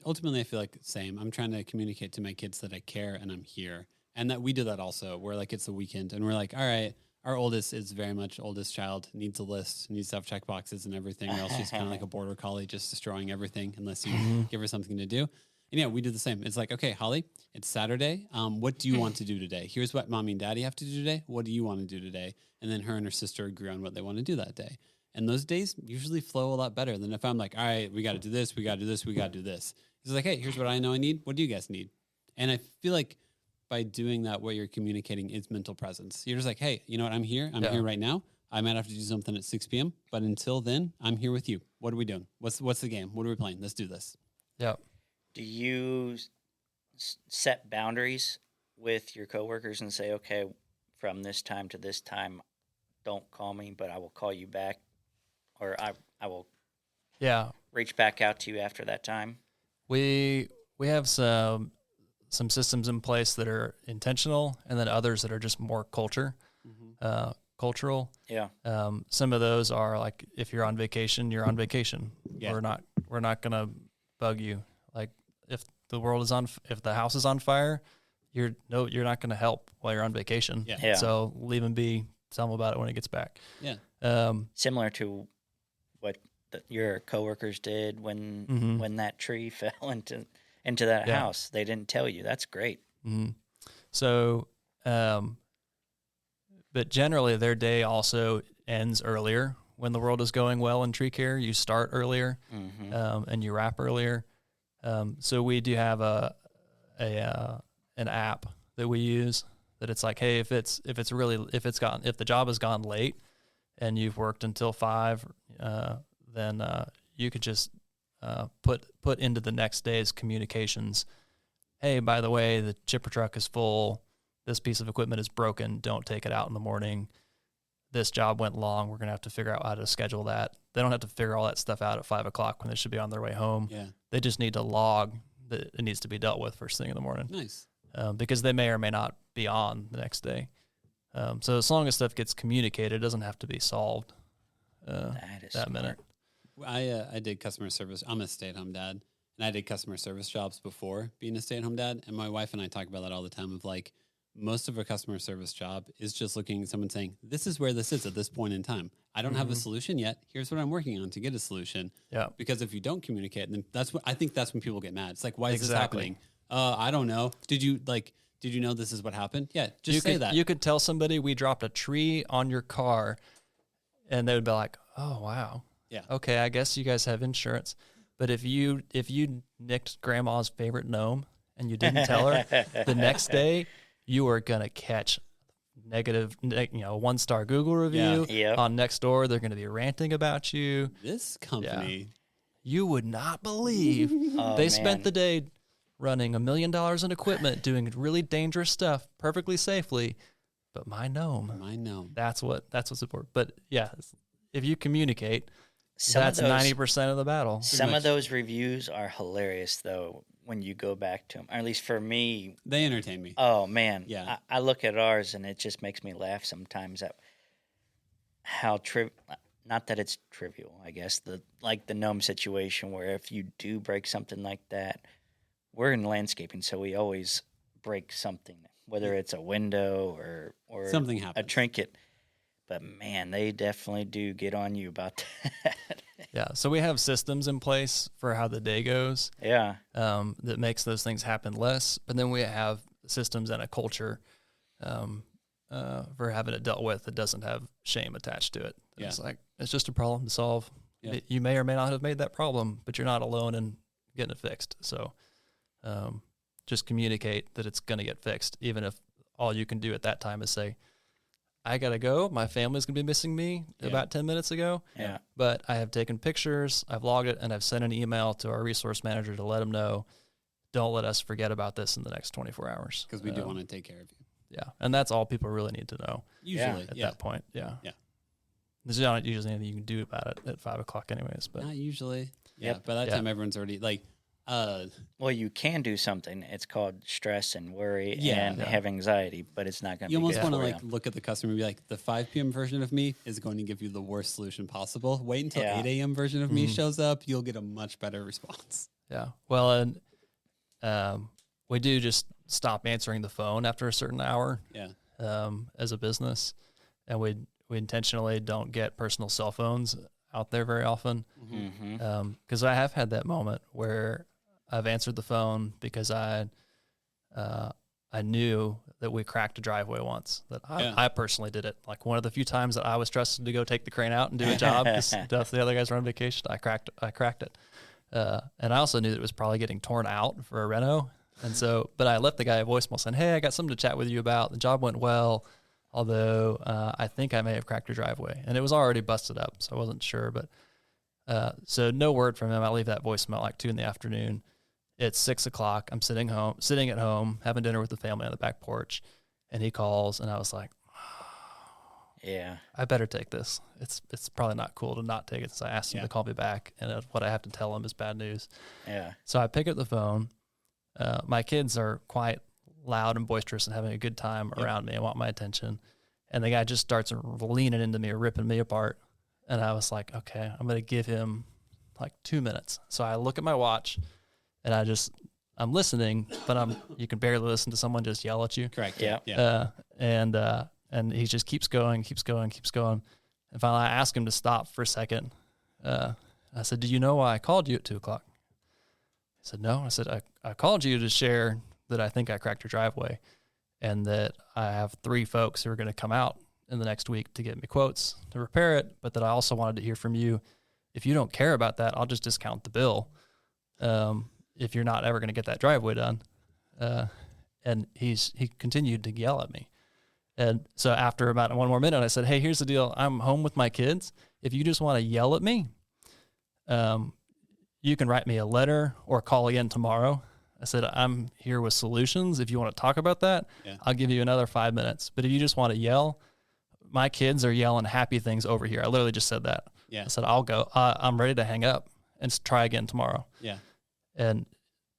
S4: ultimately I feel like same. I'm trying to communicate to my kids that I care and I'm here, and that we do that also. We're like, it's the weekend, and we're like, all right, our oldest is very much oldest child, needs a list, needs to have check boxes and everything, or else she's kind of like a border collie, just destroying everything unless you give her something to do. And we do the same. It's like, okay, Holly, it's Saturday. What do you want to do today? Here's what mommy and daddy have to do today. What do you want to do today? And then her and her sister agree on what they want to do that day. And those days usually flow a lot better than if I'm like, all right, we got to do this, we got to do this, we got to do this. It's like, hey, here's what I know I need. What do you guys need? And I feel like by doing that, what you're communicating is mental presence. You're just like, hey, you know what? I'm here. I'm here right now. I might have to do something at 6 p.m., but until then, I'm here with you. What are we doing? What's the game? What are we playing? Let's do this.
S3: Yeah.
S2: Do you set boundaries with your coworkers and say, okay, from this time to this time, don't call me, but I will call you back, or I will reach back out to you after that time?
S3: We have some systems in place that are intentional, and then others that are just more cultural. Yeah. Some of those are like, if you're on vacation, you're on vacation. Yeah. We're not gonna bug you. Like if the house is on fire, you're not gonna help while you're on vacation. Yeah. So leave him be. Tell him about it when he gets back.
S2: Yeah. Similar to what your coworkers did when that tree fell into that house. They didn't tell you. That's great.
S3: Mm-hmm. So, but generally their day also ends earlier. When the world is going well in tree care, you start earlier, and you wrap earlier. So we do have an app that we use that it's like, hey, if the job has gone late and you've worked until 5, then you could just put into the next day's communications, hey, by the way, the chipper truck is full. This piece of equipment is broken. Don't take it out in the morning. This job went long. We're going to have to figure out how to schedule that. They don't have to figure all that stuff out at 5 o'clock when they should be on their way home. Yeah. They just need to log that it needs to be dealt with first thing in the morning.
S4: Nice.
S3: Because they may or may not be on the next day. So as long as stuff gets communicated, it doesn't have to be solved that minute.
S4: I did customer service. I'm a stay-at-home dad, and I did customer service jobs before being a stay-at-home dad. And my wife and I talk about that all the time of like, most of a customer service job is just looking at someone saying, this is where this is at this point in time. I don't have a solution yet. Here's what I'm working on to get a solution. Yeah. Because if you don't communicate, then that's when people get mad. It's like, why is this happening? I don't know. Did you know this is what happened? Yeah. Say that.
S3: You could tell somebody we dropped a tree on your car, and they would be like, oh, wow. Yeah. Okay. I guess you guys have insurance. But if you nicked grandma's favorite gnome and you didn't tell her, the next day you are gonna catch negative, 1-star Google review.
S2: Yep.
S3: On Nextdoor, they're gonna be ranting about you.
S4: This company,
S3: you would not believe they spent the day running $1 million in equipment, doing really dangerous stuff perfectly safely. But my gnome, that's what's important. But yeah, if you communicate, that's 90% of the battle.
S2: Some of those reviews are hilarious, though, when you go back to them. Or at least for me.
S4: They entertain me.
S2: Oh, man.
S4: Yeah.
S2: I look at ours, and it just makes me laugh sometimes at how not that it's trivial, I guess, the gnome situation where if you do break something like that, we're in landscaping, so we always break something, whether it's a window or
S4: something happens.
S2: A trinket. But man, they definitely do get on you about that.
S3: Yeah, so we have systems in place for how the day goes.
S2: Yeah,
S3: that makes those things happen less. But then we have systems and a culture for having it dealt with that doesn't have shame attached to it. Yeah. It's like it's just a problem to solve. Yeah. You may or may not have made that problem, but you're not alone in getting it fixed. So just communicate that it's going to get fixed, even if all you can do at that time is say, I got to go. My family's going to be missing me about 10 minutes ago.
S2: Yeah.
S3: But I have taken pictures, I've logged it, and I've sent an email to our resource manager to let them know, don't let us forget about this in the next 24 hours.
S4: Because we do want to take care of you.
S3: Yeah. And that's all people really need to know.
S4: Usually.
S3: At that point. Yeah.
S4: Yeah.
S3: There's not usually anything you can do about it at 5 o'clock anyways. But
S4: not usually. Yeah. By that time, everyone's already like,
S2: well, you can do something. It's called stress and worry and have anxiety, but it's not going to be good.
S4: You almost want to look at the customer and be like, the 5 p.m. version of me is going to give you the worst solution possible. Wait until 8 a.m. version of me shows up. You'll get a much better response.
S3: Yeah. Well, and we do just stop answering the phone after a certain hour.
S4: Yeah.
S3: As a business, and we intentionally don't get personal cell phones out there very often. Because I have had that moment where I've answered the phone because I knew that we cracked a driveway once. That I personally did it. Like one of the few times that I was trusted to go take the crane out and do a job because the other guys were on vacation. I cracked it. And I also knew that it was probably getting torn out for a reno. And so, but I left the guy a voicemail saying, hey, I got something to chat with you about. The job went well, although I think I may have cracked your driveway. And it was already busted up, so I wasn't sure. But so no word from him. I leave that voicemail like 2 p.m. It's 6 o'clock. I'm sitting at home, having dinner with the family on the back porch. And he calls, and I was like,
S2: yeah,
S3: I better take this. It's probably not cool to not take it. So I asked him to call me back, and what I have to tell him is bad news.
S2: Yeah.
S3: So I pick up the phone. My kids are quite loud and boisterous and having a good time around me and want my attention. And the guy just starts leaning into me, ripping me apart. And I was like, okay, I'm going to give him like 2 minutes. So I look at my watch and I'm listening, but you can barely listen to someone just yell at you.
S4: Correct.
S2: Yeah.
S3: And he just keeps going. And finally I asked him to stop for a second. I said, do you know why I called you at 2 o'clock? He said, no. I said, I called you to share that I think I cracked your driveway and that I have 3 folks who are going to come out in the next week to get me quotes to repair it, but that I also wanted to hear from you. If you don't care about that, I'll just discount the bill if you're not ever going to get that driveway done. And he continued to yell at me. And so after about 1 more minute, I said, hey, here's the deal. I'm home with my kids. If you just want to yell at me, you can write me a letter or call again tomorrow. I said, I'm here with solutions. If you want to talk about that, I'll give you another 5 minutes. But if you just want to yell, my kids are yelling happy things over here. I literally just said that.
S4: Yeah.
S3: I said, I'll go. I'm ready to hang up and try again tomorrow.
S4: Yeah.
S3: And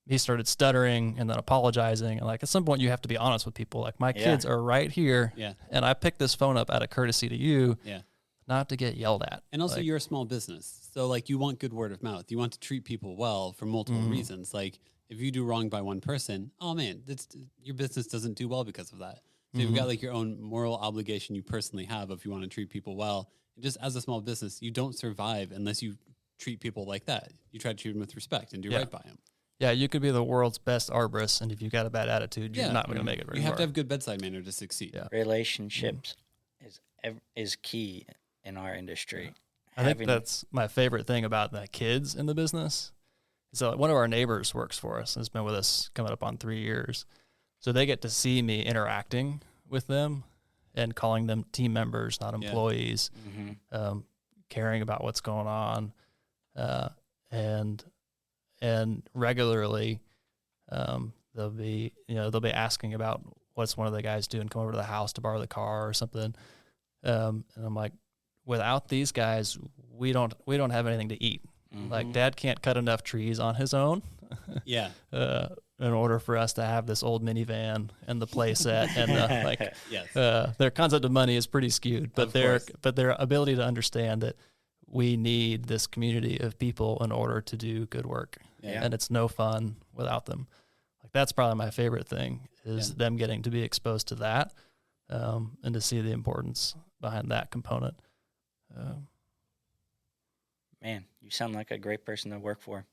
S3: he started stuttering and then apologizing. And like at some point you have to be honest with people. Like my kids are right here.
S4: Yeah.
S3: And I picked this phone up out of courtesy to you.
S4: Yeah.
S3: Not to get yelled at.
S4: And also you're a small business. So like you want good word of mouth. You want to treat people well for multiple reasons. Like if you do wrong by one person, oh man, your business doesn't do well because of that. So you've got like your own moral obligation you personally have if you want to treat people well. And just as a small business, you don't survive unless you treat people like that. You try to treat them with respect and do right by them.
S3: Yeah, you could be the world's best arborist, and if you've got a bad attitude, you're not going to make it very far.
S4: You have to have good bedside manner to succeed.
S3: Yeah.
S2: Relationships is key in our industry.
S3: I think that's my favorite thing about the kids in the business So one of our neighbors works for us and has been with us coming up on 3 years. So they get to see me interacting with them and calling them team members, not employees, caring about what's going on, and regularly they'll be asking about what's one of the guys doing, come over to the house to borrow the car or something, and I'm like, without these guys, we don't have anything to eat. Like Dad can't cut enough trees on his own.
S4: Yeah.
S3: In order for us to have this old minivan and the play set and their concept of money is pretty skewed, but their ability to understand that we need this community of people in order to do good work. Yeah. And it's no fun without them. Like that's probably my favorite thing is them getting to be exposed to that, and to see the importance behind that component.
S2: Man, you sound like a great person to work for.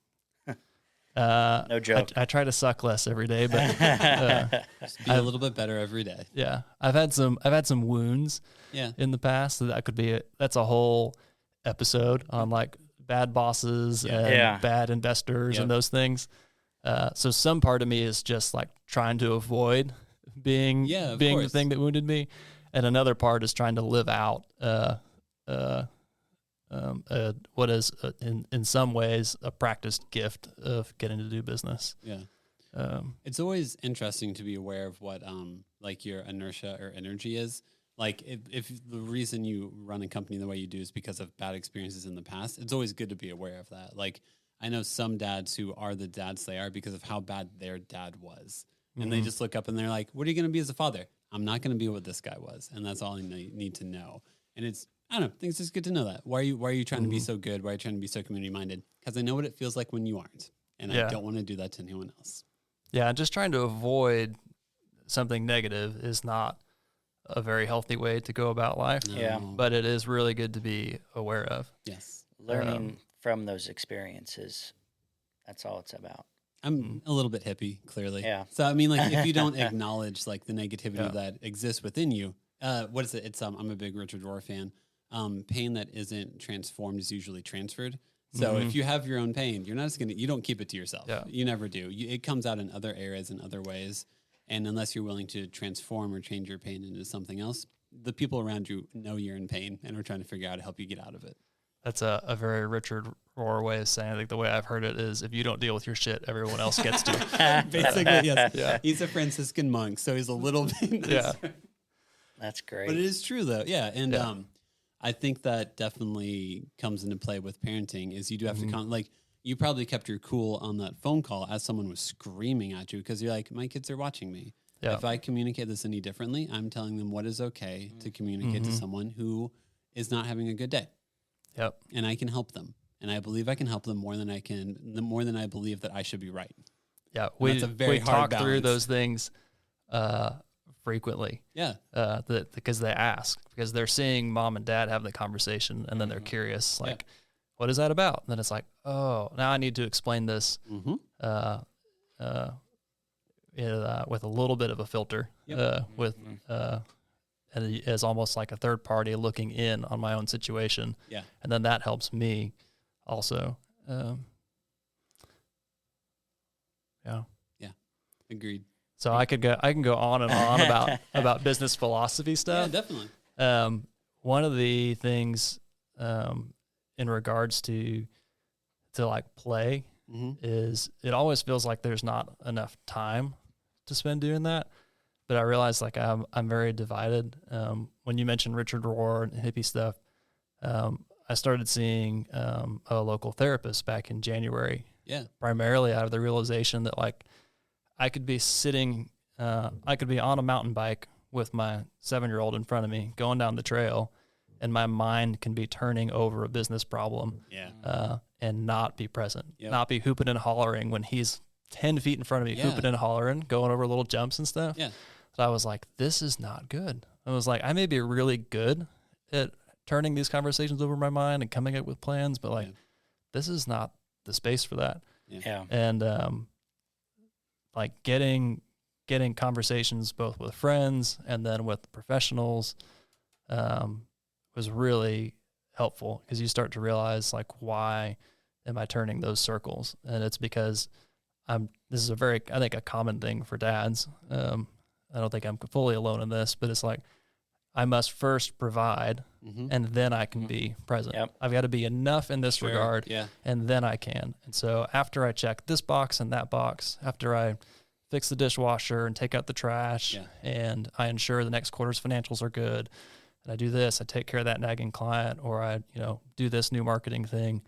S3: No joke. I try to suck less every day, but
S4: just be a little bit better every day.
S3: Yeah, I've had some wounds. In the past. So that's a whole episode on like bad bosses and bad investors and those things. So some part of me is just like trying to avoid being the thing that wounded me, and another part is trying to live out what is in some ways a practiced gift of getting to do business.
S4: It's always interesting to be aware of what like your inertia or energy is. Like if the reason you run a company the way you do is because of bad experiences in the past, it's always good to be aware of that. Like I know some dads who are the dads they are because of how bad their dad was. And they just look up and they're like, what are you going to be as a father? I'm not going to be what this guy was. And that's all I need to know. And I don't know. I think it's just good to know that. Why are you trying to be so good? Why are you trying to be so community minded? Because I know what it feels like when you aren't. And I don't want to do that to anyone else.
S3: Yeah. Just trying to avoid something negative is not a very healthy way to go about life.
S2: No. Yeah.
S3: But it is really good to be aware of.
S4: Yes.
S2: Learning from those experiences. That's all it's about.
S4: I'm a little bit hippie, clearly.
S2: Yeah.
S4: So, I mean, like, if you don't acknowledge, like, the negativity that exists within you, what is it? It's, I'm a big Richard Rohr fan. Pain that isn't transformed is usually transferred. So if you have your own pain, you're not just you don't keep it to yourself. Yeah. You never do. It comes out in other areas and other ways. And unless you're willing to transform or change your pain into something else, the people around you know you're in pain and are trying to figure out how to help you get out of it.
S3: That's a very Richard Rohr way of saying it. I think the way I've heard it is if you don't deal with your shit, everyone else gets to.
S4: Basically, yes. Yeah. He's a Franciscan monk, so he's a little bit.
S2: Yeah. That's great.
S4: But it is true, though. Yeah. And I think that definitely comes into play with parenting is you do have to like, you probably kept your cool on that phone call as someone was screaming at you because you're like, my kids are watching me. Yeah. If I communicate this any differently, I'm telling them what is okay to communicate to someone who is not having a good day.
S3: Yep.
S4: And I can help them. And I believe I can help them more than I believe that I should be right.
S3: Yeah. We talk through those things frequently.
S4: Yeah.
S3: Because they ask, because they're seeing mom and dad have the conversation and then they're curious, like, what is that about? And then it's like, oh, now I need to explain this with a little bit of a filter, as almost like a third party looking in on my own situation.
S4: Yeah.
S3: And then that helps me also.
S4: Yeah. Agreed.
S3: So I can go on and on about business philosophy stuff.
S4: Yeah, definitely.
S3: One of the things in regards to like play is it always feels like there's not enough time to spend doing that. But I realize like I'm very divided. When you mentioned Richard Rohr and hippie stuff, I started seeing a local therapist back in January.
S4: Yeah.
S3: Primarily out of the realization that like I could be on a mountain bike with my 7-year-old in front of me going down the trail, and my mind can be turning over a business problem.
S4: Yeah.
S3: And not be present, not be hooping and hollering when he's 10 feet in front of me, hooping and hollering, going over little jumps and stuff.
S4: Yeah.
S3: So I was like, this is not good. I was like, I may be really good at turning these conversations over my mind and coming up with plans, but like, this is not the space for that.
S2: Yeah.
S3: And, like getting conversations both with friends and then with professionals, was really helpful because you start to realize like why am I turning those circles? And it's because this is I think a common thing for dads. I don't think I'm fully alone in this, but it's like, I must first provide, and then I can be present.
S2: Yep.
S3: I've got to be enough in this regard, and then I can. And so after I check this box and that box, after I fix the dishwasher and take out the trash, and I ensure the next quarter's financials are good, and I do this, I take care of that nagging client, or I do this new marketing thing,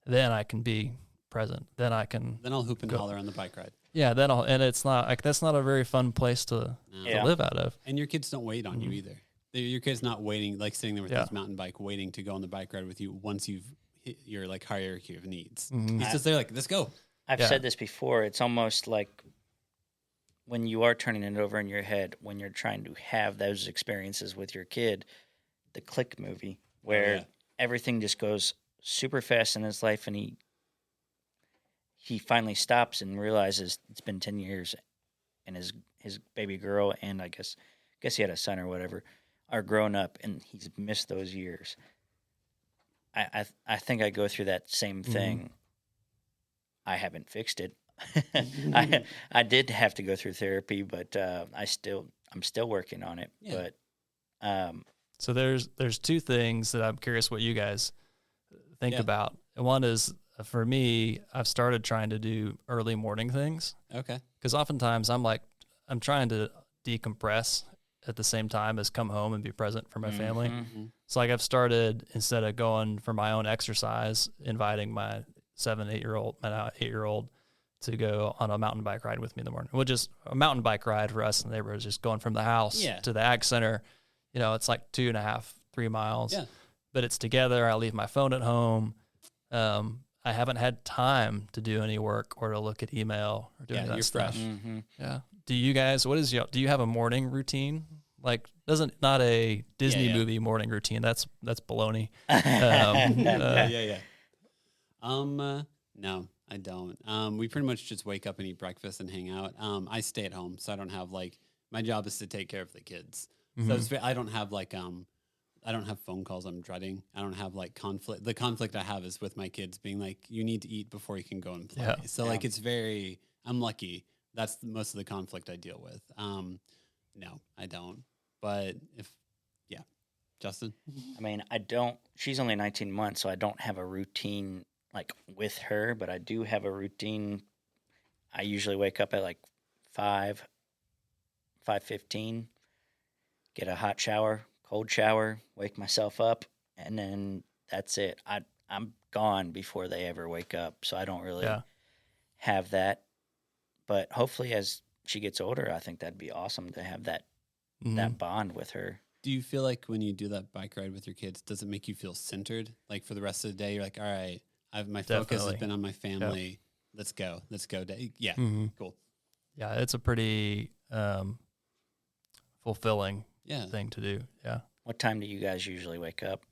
S3: then I can be present. Then I'll
S4: hoop and holler on the bike ride.
S3: Yeah, and it's not like, that's not a very fun place to live out of.
S4: And your kids don't wait on you either. Your kid's not waiting, like sitting there with his mountain bike, waiting to go on the bike ride with you once you've hit your like hierarchy of needs. He's just there like, let's go.
S2: I've said this before. It's almost like when you are turning it over in your head, when you're trying to have those experiences with your kid, the Click movie, where everything just goes super fast in his life, and he finally stops and realizes it's been 10 years, and his baby girl, and I guess he had a son or whatever, are grown up, and he's missed those years. I think I go through that same thing. I haven't fixed it. I did have to go through therapy, but I'm still working on it. Yeah. But
S3: so there's two things that I'm curious what you guys think about. And one is, for me, I've started trying to do early morning things.
S4: Okay.
S3: Because oftentimes I'm trying to decompress at the same time as come home and be present for my family. So like I've started, instead of going for my own exercise, inviting my 8-year-old to go on a mountain bike ride with me in the morning. Well, just a mountain bike ride for us in the neighborhood is just going from the house to the ag center. It's like 2.5, 3 miles, but it's together. I leave my phone at home. I haven't had time to do any work or to look at email or do any of that stuff. Yeah. Do you guys, do you have a morning routine? Like, not a Disney movie morning routine. That's baloney.
S4: No, I don't. We pretty much just wake up and eat breakfast and hang out. I stay at home, so I don't have my job is to take care of the kids. So I don't have I don't have phone calls I'm dreading. I don't have conflict. The conflict I have is with my kids being like, you need to eat before you can go and play. So it's I'm lucky. That's most of the conflict I deal with. No, I don't. But Justin?
S2: I mean, I don't. She's only 19 months, so I don't have a routine with her, but I do have a routine. I usually wake up at 5:15, get a hot shower, cold shower, wake myself up, and then that's it. I'm gone before they ever wake up, so I don't really have that. But hopefully as she gets older, I think that'd be awesome to have that bond with her.
S4: Do you feel like when you do that bike ride with your kids, does it make you feel centered? Like for the rest of the day, you're like, all right, my focus has been on my family. Yep. Let's go. Yeah. Cool.
S3: Yeah. It's a pretty fulfilling thing to do. Yeah.
S2: What time do you guys usually wake up?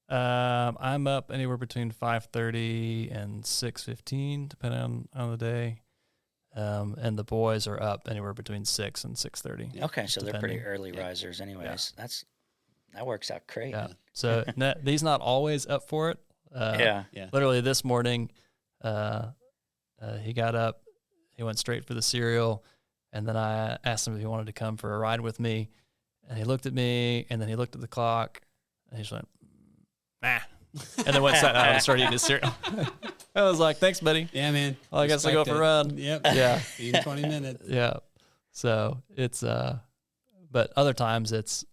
S3: I'm up anywhere between 5:30 and 6:15, depending on the day. And the boys are up anywhere between 6 and 6:30.
S2: Okay, so they're pretty early risers anyways. Yeah. That works out great.
S3: Yeah. So he's not always up for it. Literally this morning, he got up, he went straight for the cereal, and then I asked him if he wanted to come for a ride with me, and he looked at me, and then he looked at the clock, and he just went, nah. And then sat down and started eating his cereal. I was like, thanks, buddy.
S4: Yeah, man.
S3: Well, I guess I'll go for a run.
S4: Yep.
S3: Yeah.
S4: In 20 minutes.
S3: Yeah. So it's, but other times it's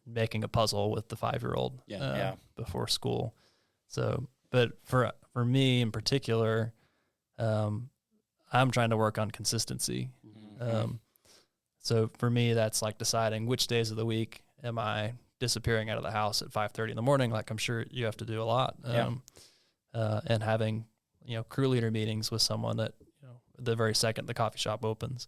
S3: making a puzzle with the 5-year-old before school. So, but for me in particular, I'm trying to work on consistency. So for me, that's deciding which days of the week am I disappearing out of the house at 5:30 in the morning, like I'm sure you have to do a lot. And having, crew leader meetings with someone that, the very second the coffee shop opens,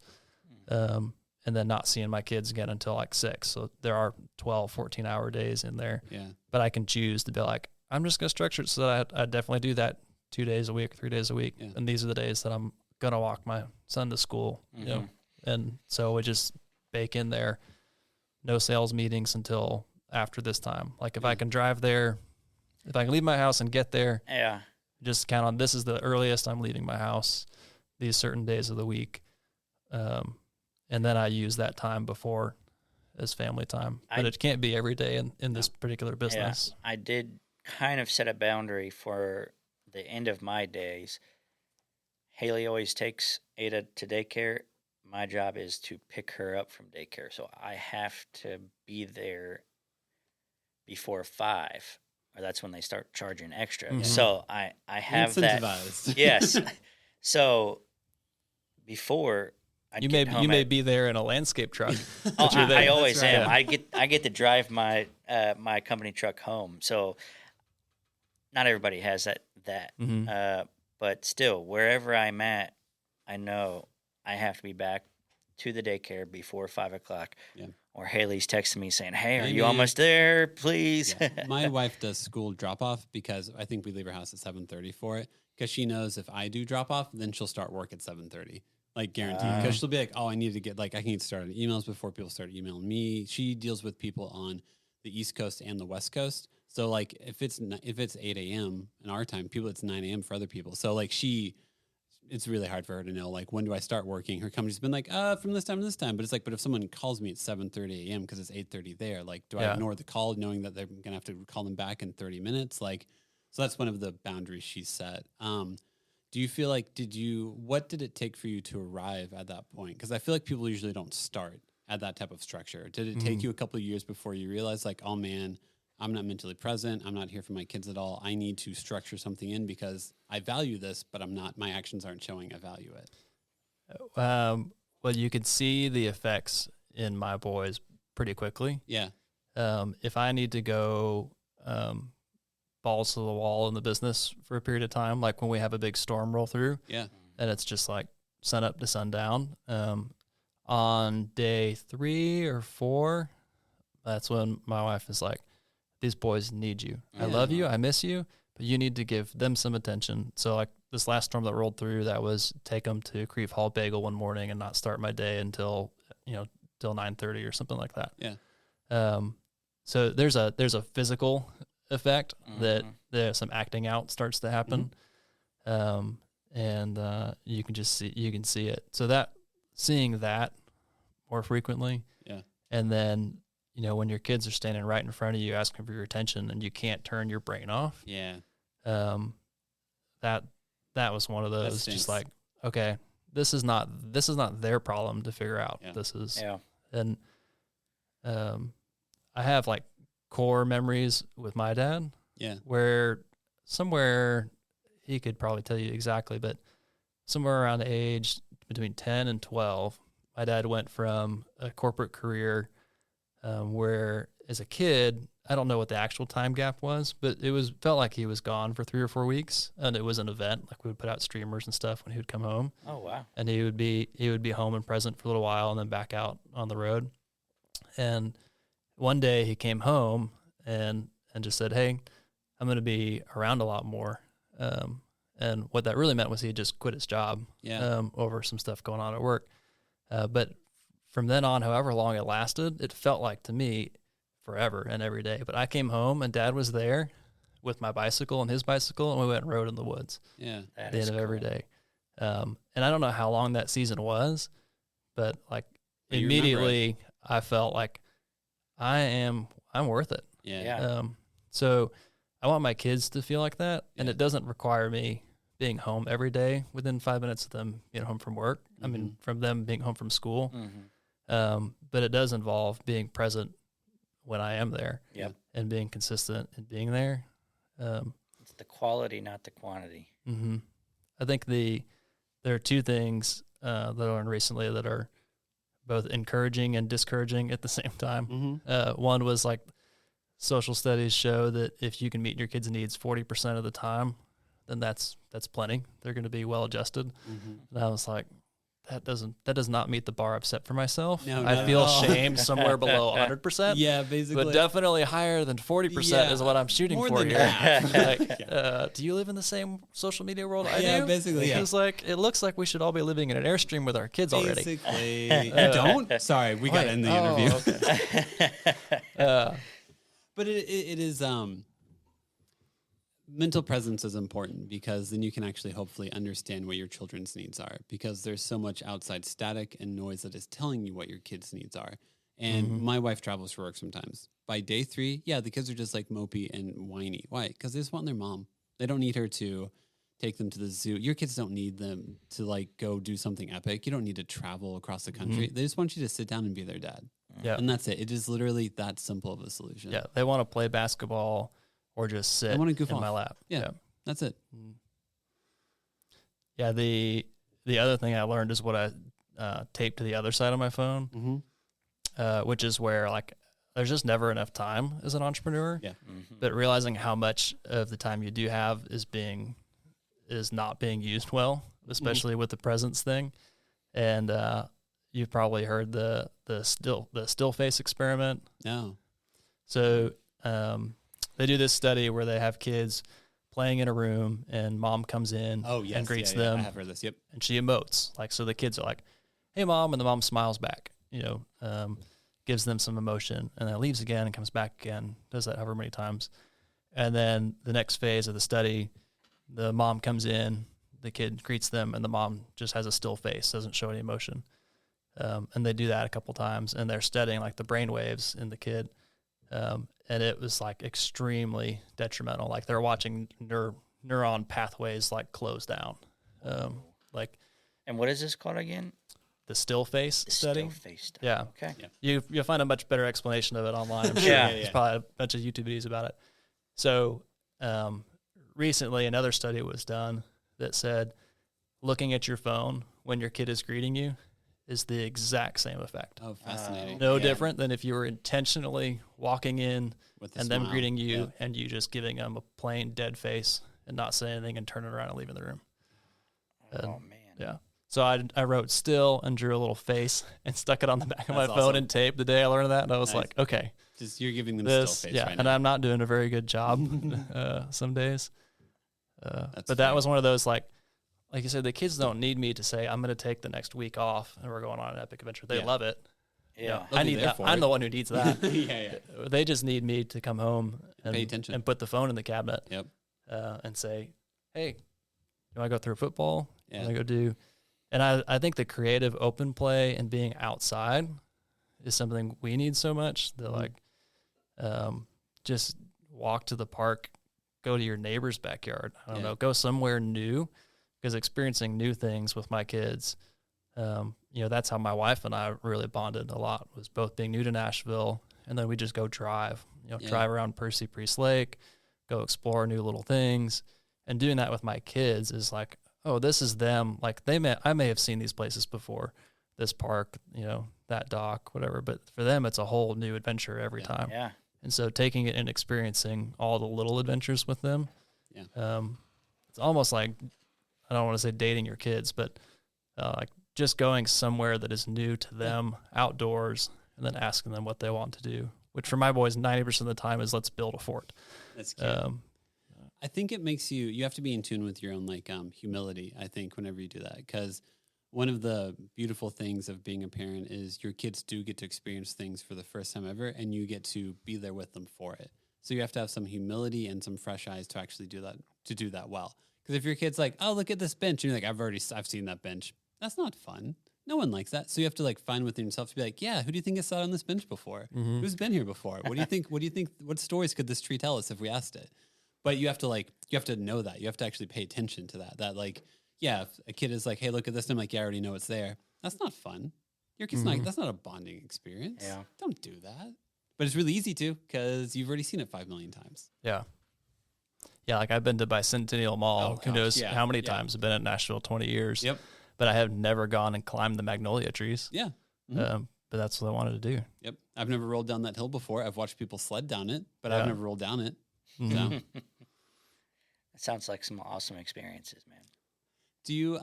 S3: and then not seeing my kids again until 6. So there are 12, 14-hour days in there. Yeah. But I can choose to be like, I'm just going to structure it so that I definitely do that 2 days a week, 3 days a week. Yeah. And these are the days that I'm going to walk my son to school, And so we just bake in there, no sales meetings until after this time. If I can drive there, if I can leave my house and get there, just count on, this is the earliest I'm leaving my house these certain days of the week. And then I use that time before as family time. But it can't be every day in this particular business.
S2: Yeah, I did kind of set a boundary for the end of my days. Haley always takes Ada to daycare. My job is to pick her up from daycare. So I have to be there before 5, or that's when they start charging extra. Mm-hmm. So I have that. Yes. So before
S3: you may be there in a landscape truck.
S2: I always am. I get to drive my my company truck home. So not everybody has that. Mm-hmm. But still, wherever I'm at, I know I have to be back to the daycare before 5 o'clock. Yeah. Or Haley's texting me saying, "Hey, are you almost there? Please."
S4: Yeah. My wife does school drop off because I think we leave her house at 7:30 for it. Because she knows if I do drop off, then she'll start work at 7:30. Like guaranteed. Because she'll be like, "Oh, I need to get I can get started on emails before people start emailing me." She deals with people on the East Coast and the West Coast. So like if it's 8 a.m. in our time, it's 9 a.m. for other people. So like it's really hard for her to know, like, when do I start working? Her company's been like, from this time to this time. But it's like, but if someone calls me at 7:30 a.m. because it's 8:30 there, like, do I ignore the call knowing that they're going to have to call them back in 30 minutes? Like, so that's one of the boundaries she set. Do you feel like, what did it take for you to arrive at that point? Because I feel like people usually don't start at that type of structure. Did it take you a couple of years before you realized, like, oh man, I'm not mentally present. I'm not here for my kids at all. I need to structure something in because I value this, but my actions aren't showing I value it.
S3: Well, you could see the effects in my boys pretty quickly.
S4: Yeah.
S3: If I need to go balls to the wall in the business for a period of time, like when we have a big storm roll through, and it's just like sun up to sundown. On day 3 or 4, that's when my wife is like, "These boys need you. I love you. I miss you, but you need to give them some attention." So like this last storm that rolled through, that was take them to Creve Hall Bagel one morning and not start my day until, till 9:30 or something like that.
S4: Yeah.
S3: So there's a physical effect that there's some acting out starts to happen. And you can see it. So seeing that more frequently. Yeah. And then, when your kids are standing right in front of you asking for your attention and you can't turn your brain off.
S4: Yeah.
S3: That was one of those, just like, okay, this is not their problem to figure out. Yeah. This is, and I have like core memories with my dad.
S4: Yeah.
S3: Where somewhere, he could probably tell you exactly, but somewhere around the age between 10 and 12, my dad went from a corporate career where as a kid, I don't know what the actual time gap was, but felt like he was gone for 3 or 4 weeks, and it was an event. Like we would put out streamers and stuff when he would come home.
S2: Oh wow! And
S3: he would be home and present for a little while, and then back out on the road. And one day he came home and just said, "Hey, I'm going to be around a lot more." And what that really meant was he had just quit his job over some stuff going on at work. But from then on, however long it lasted, it felt like to me forever and every day. But I came home and Dad was there with my bicycle and his bicycle, and we went and rode in the woods.
S4: Yeah,
S3: at the end of every day. And I don't know how long that season was, but like immediately I felt like I'm worth it.
S4: Yeah.
S3: So I want my kids to feel like that, and it doesn't require me being home every day within 5 minutes of them being home from work. I mean, from them being home from school. But it does involve being present when I am there, and being consistent and being there.
S2: It's the quality, not the quantity.
S3: I think there are 2 things that I learned recently that are both encouraging and discouraging at the same time. One was like, social studies show that if you can meet your kids' needs 40% of the time, then that's plenty. They're going to be well adjusted. And I was like, that does not meet the bar I've set for myself.
S4: No,
S3: I feel shame somewhere below 100%.
S4: Yeah, basically.
S3: But definitely higher than 40% is what I'm shooting
S4: more
S3: for
S4: than
S3: here.
S4: That.
S3: Do you live in the same social media world I do?
S4: Yeah, basically.
S3: It was like, it looks like we should all be living in an Airstream with our kids already.
S4: Basically. You don't? Sorry, we got to end the interview.
S3: Okay.
S4: But it is mental presence is important because then you can actually hopefully understand what your children's needs are, because there's so much outside static and noise that is telling you what your kids' needs are. And my wife travels for work sometimes. By day 3, the kids are just like mopey and whiny. Why? Because they just want their mom. They don't need her to take them to the zoo. Your kids don't need them to like go do something epic. You don't need to travel across the country. They just want you to sit down and be their dad.
S3: Yeah.
S4: And that's it. It is literally that simple of a solution.
S3: Yeah. They want to play basketball or just sit in my lap.
S4: Yeah. That's it.
S3: Yeah. The other thing I learned is what I taped to the other side of my phone, which is where like there's just never enough time as an entrepreneur.
S4: Yeah.
S3: But realizing how much of the time you do have is not being used well, especially with the presence thing. And you've probably heard the still face experiment.
S4: No.
S3: So they do this study where they have kids playing in a room and mom comes in and greets them.
S4: I have heard this. Yep.
S3: And she emotes. Like, so the kids are like, "Hey mom," and the mom smiles back, gives them some emotion, and then leaves again and comes back again, does that however many times. And then the next phase of the study, the mom comes in, the kid greets them, and the mom just has a still face, doesn't show any emotion. And they do that a couple times, and they're studying like the brain waves in the kid. And it was like extremely detrimental. Like they're watching neuron pathways like close down.
S2: And what is this called again?
S3: The still face study.
S2: Still face study.
S3: Yeah.
S2: Okay.
S3: Yeah. You'll find a much better explanation of it online. I'm sure there's probably a bunch of YouTube videos about it. So recently another study was done that said looking at your phone when your kid is greeting you is the exact same effect.
S4: Oh, fascinating.
S3: No different than if you were intentionally walking in and them greeting you and you just giving them a plain dead face and not saying anything and turning around and leaving the room.
S2: Oh, man.
S3: Yeah. So I wrote still and drew a little face and stuck it on the back of my phone and tape the day I learned that. And I was like, okay.
S4: Just you're giving them still face right now.
S3: And I'm not doing a very good job some days. But that was one of those, like you said, the kids don't need me to say, I'm going to take the next week off and we're going on an epic adventure. They love it.
S2: Yeah.
S3: I need that. I'm the one who needs that.
S4: Yeah.
S3: They just need me to come home and
S4: pay attention
S3: and put the phone in the cabinet.
S4: Yep.
S3: And say, hey, do I go through football?
S4: Yeah.
S3: Do I go do... And I think the creative open play and being outside is something we need so much. That just walk to the park, go to your neighbor's backyard. I don't know, go somewhere new, because experiencing new things with my kids, that's how my wife and I really bonded a lot, was both being new to Nashville, and then we just go drive around Percy Priest Lake, go explore new little things. And doing that with my kids is like, oh, this is them. Like I may have seen these places before, this park, that dock, whatever. But for them, it's a whole new adventure every time.
S2: Yeah.
S3: And so taking it and experiencing all the little adventures with them, it's almost like, I don't want to say dating your kids, but like just going somewhere that is new to them, outdoors, and then asking them what they want to do. Which for my boys, 90% of the time is let's build a fort.
S4: That's cute. I think it makes you have to be in tune with your own humility, I think, whenever you do that. Because one of the beautiful things of being a parent is your kids do get to experience things for the first time ever, and you get to be there with them for it. So you have to have some humility and some fresh eyes to actually do that well. Because if your kid's like, oh, look at this bench, and you're like, I've seen that bench. That's not fun. No one likes that. So you have to find within yourself to be like, yeah, who do you think has sat on this bench before? Mm-hmm. Who's been here before? What do you think? What stories could this tree tell us if we asked it? But you have to know that. You have to actually pay attention to that. That if a kid is like, hey, look at this, and I'm like, yeah, I already know it's there. That's not fun. Your kid's that's not a bonding experience.
S2: Yeah.
S4: Don't do that. But it's really easy to, because you've already seen it 5 million times.
S3: Yeah. Yeah, like I've been to Bicentennial Mall. Who knows how many times? I've been at Nashville 20 years.
S4: Yep.
S3: But I have never gone and climbed the magnolia trees.
S4: Yeah. Mm-hmm.
S3: But that's what I wanted to do.
S4: Yep. I've never rolled down that hill before. I've watched people sled down it, but I've never rolled down it.
S3: Mm-hmm.
S4: So.
S2: It sounds like some awesome experiences, man.
S4: Do you,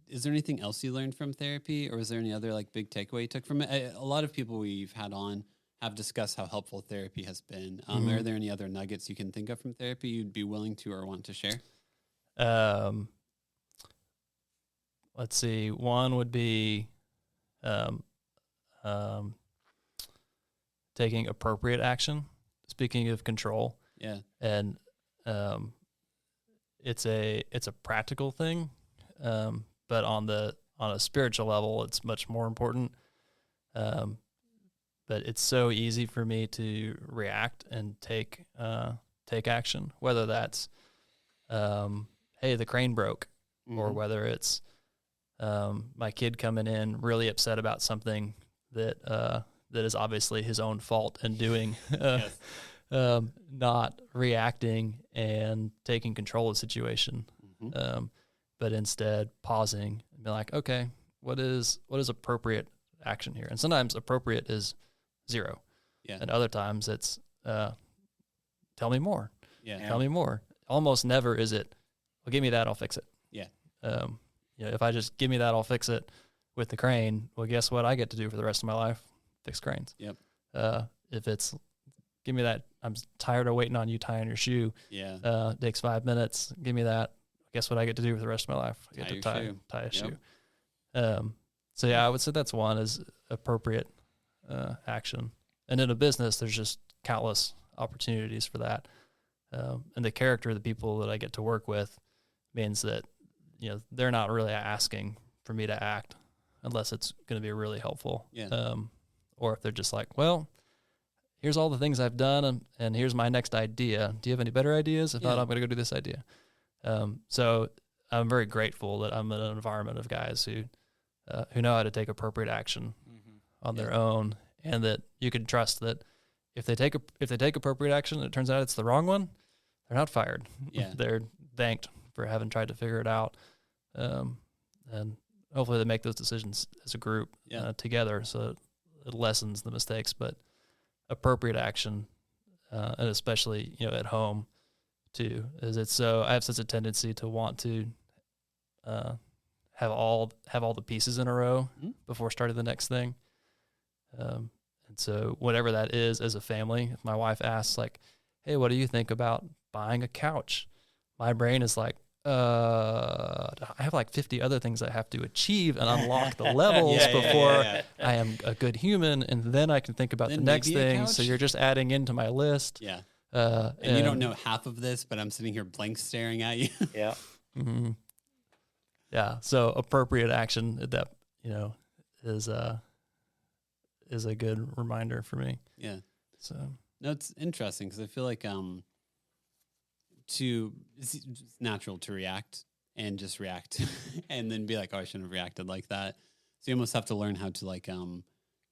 S4: is there anything else you learned from therapy, or was there any other big takeaway you took from it? A lot of people we've had on have discussed how helpful therapy has been. Are there any other nuggets you can think of from therapy you'd be willing to or want to share?
S3: Let's see. One would be taking appropriate action. Speaking of control.
S4: Yeah.
S3: And it's a practical thing, but on a spiritual level, it's much more important. But it's so easy for me to react and take action, whether that's, hey, the crane broke, or whether it's my kid coming in really upset about something that is obviously his own fault and doing, not reacting and taking control of the situation, but instead pausing and be like, okay, what is appropriate action here? And sometimes appropriate is 0. Yeah. And other times it's, tell me more. Yeah. Tell me more. Almost never is it, well, give me that, I'll fix it. Yeah. If I just give me that, I'll fix it with the crane. Well, guess what I get to do for the rest of my life? Fix cranes. Yep. If it's, give me that, I'm tired of waiting on you tying your shoe. Yeah. Takes 5 minutes. Give me that. Guess what I get to do for the rest of my life? I get to tie a shoe. So yeah, I would say that's one, is appropriate action. And in a business, there's just countless opportunities for that. And the character of the people that I get to work with means that, they're not really asking for me to act unless it's going to be really helpful. Yeah. Or if they're just like, well, here's all the things I've done and here's my next idea. Do you have any better ideas? If not, I'm going to go do this idea. So I'm very grateful that I'm in an environment of guys who know how to take appropriate action on their own, and that you can trust that if they take appropriate action and it turns out it's the wrong one, they're not fired. Yeah. They're thanked for having tried to figure it out. And hopefully they make those decisions as a group together, so it lessens the mistakes. But appropriate action, and especially at home too, is it's so I have such a tendency to want to have all the pieces in a row before starting the next thing. And so whatever that is, as a family, if my wife asks like, hey, what do you think about buying a couch? My brain is like, I have like 50 other things I have to achieve and unlock the levels before I am a good human. And then I can think about the next thing. So you're just adding into my list. Yeah.
S4: And you don't know half of this, but I'm sitting here blank staring at you. Yeah.
S3: Mm-hmm. Yeah. So appropriate action that, is a good reminder for me.
S4: Yeah. So no, it's interesting because I feel like, it's natural to react and just react and then be like, oh, I shouldn't have reacted like that. So you almost have to learn how to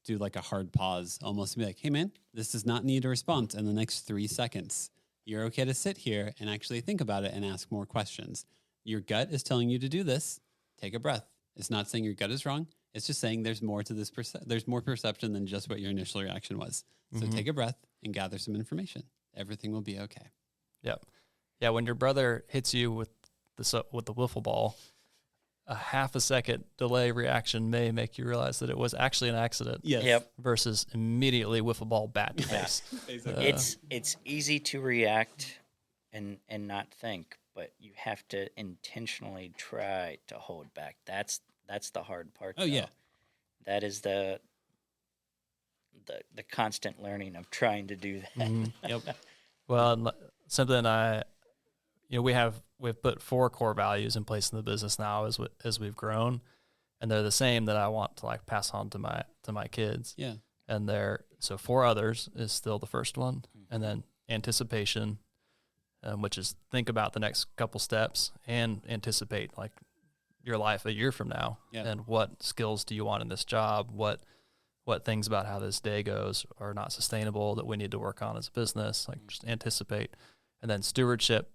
S4: do like a hard pause, almost be like, hey man, this does not need a response in the next 3 seconds. You're okay to sit here and actually think about it and ask more questions. Your gut is telling you to do this. Take a breath. It's not saying your gut is wrong. It's just saying there's more to this. There's more perception than just what your initial reaction was. So take a breath and gather some information. Everything will be okay.
S3: Yep. Yeah, when your brother hits you with the wiffle ball, a half a second delay reaction may make you realize that it was actually an accident.
S2: Yes. Yep.
S3: Versus immediately wiffle ball bat to face.
S2: It's easy to react and not think, but you have to intentionally try to hold back. That's the hard part.
S4: Oh, yeah.
S2: That is the constant learning of trying to do that.
S3: Mm-hmm. Yep. Well, something we've put 4 core values in place in the business now as we've grown, and they're the same that I want to like pass on to my kids. Yeah. And so 4 others is still the first one, and then anticipation, which is think about the next couple steps and anticipate like your life a year from now, and what skills do you want in this job? What things about how this day goes are not sustainable that we need to work on as a business, like just anticipate. And then stewardship,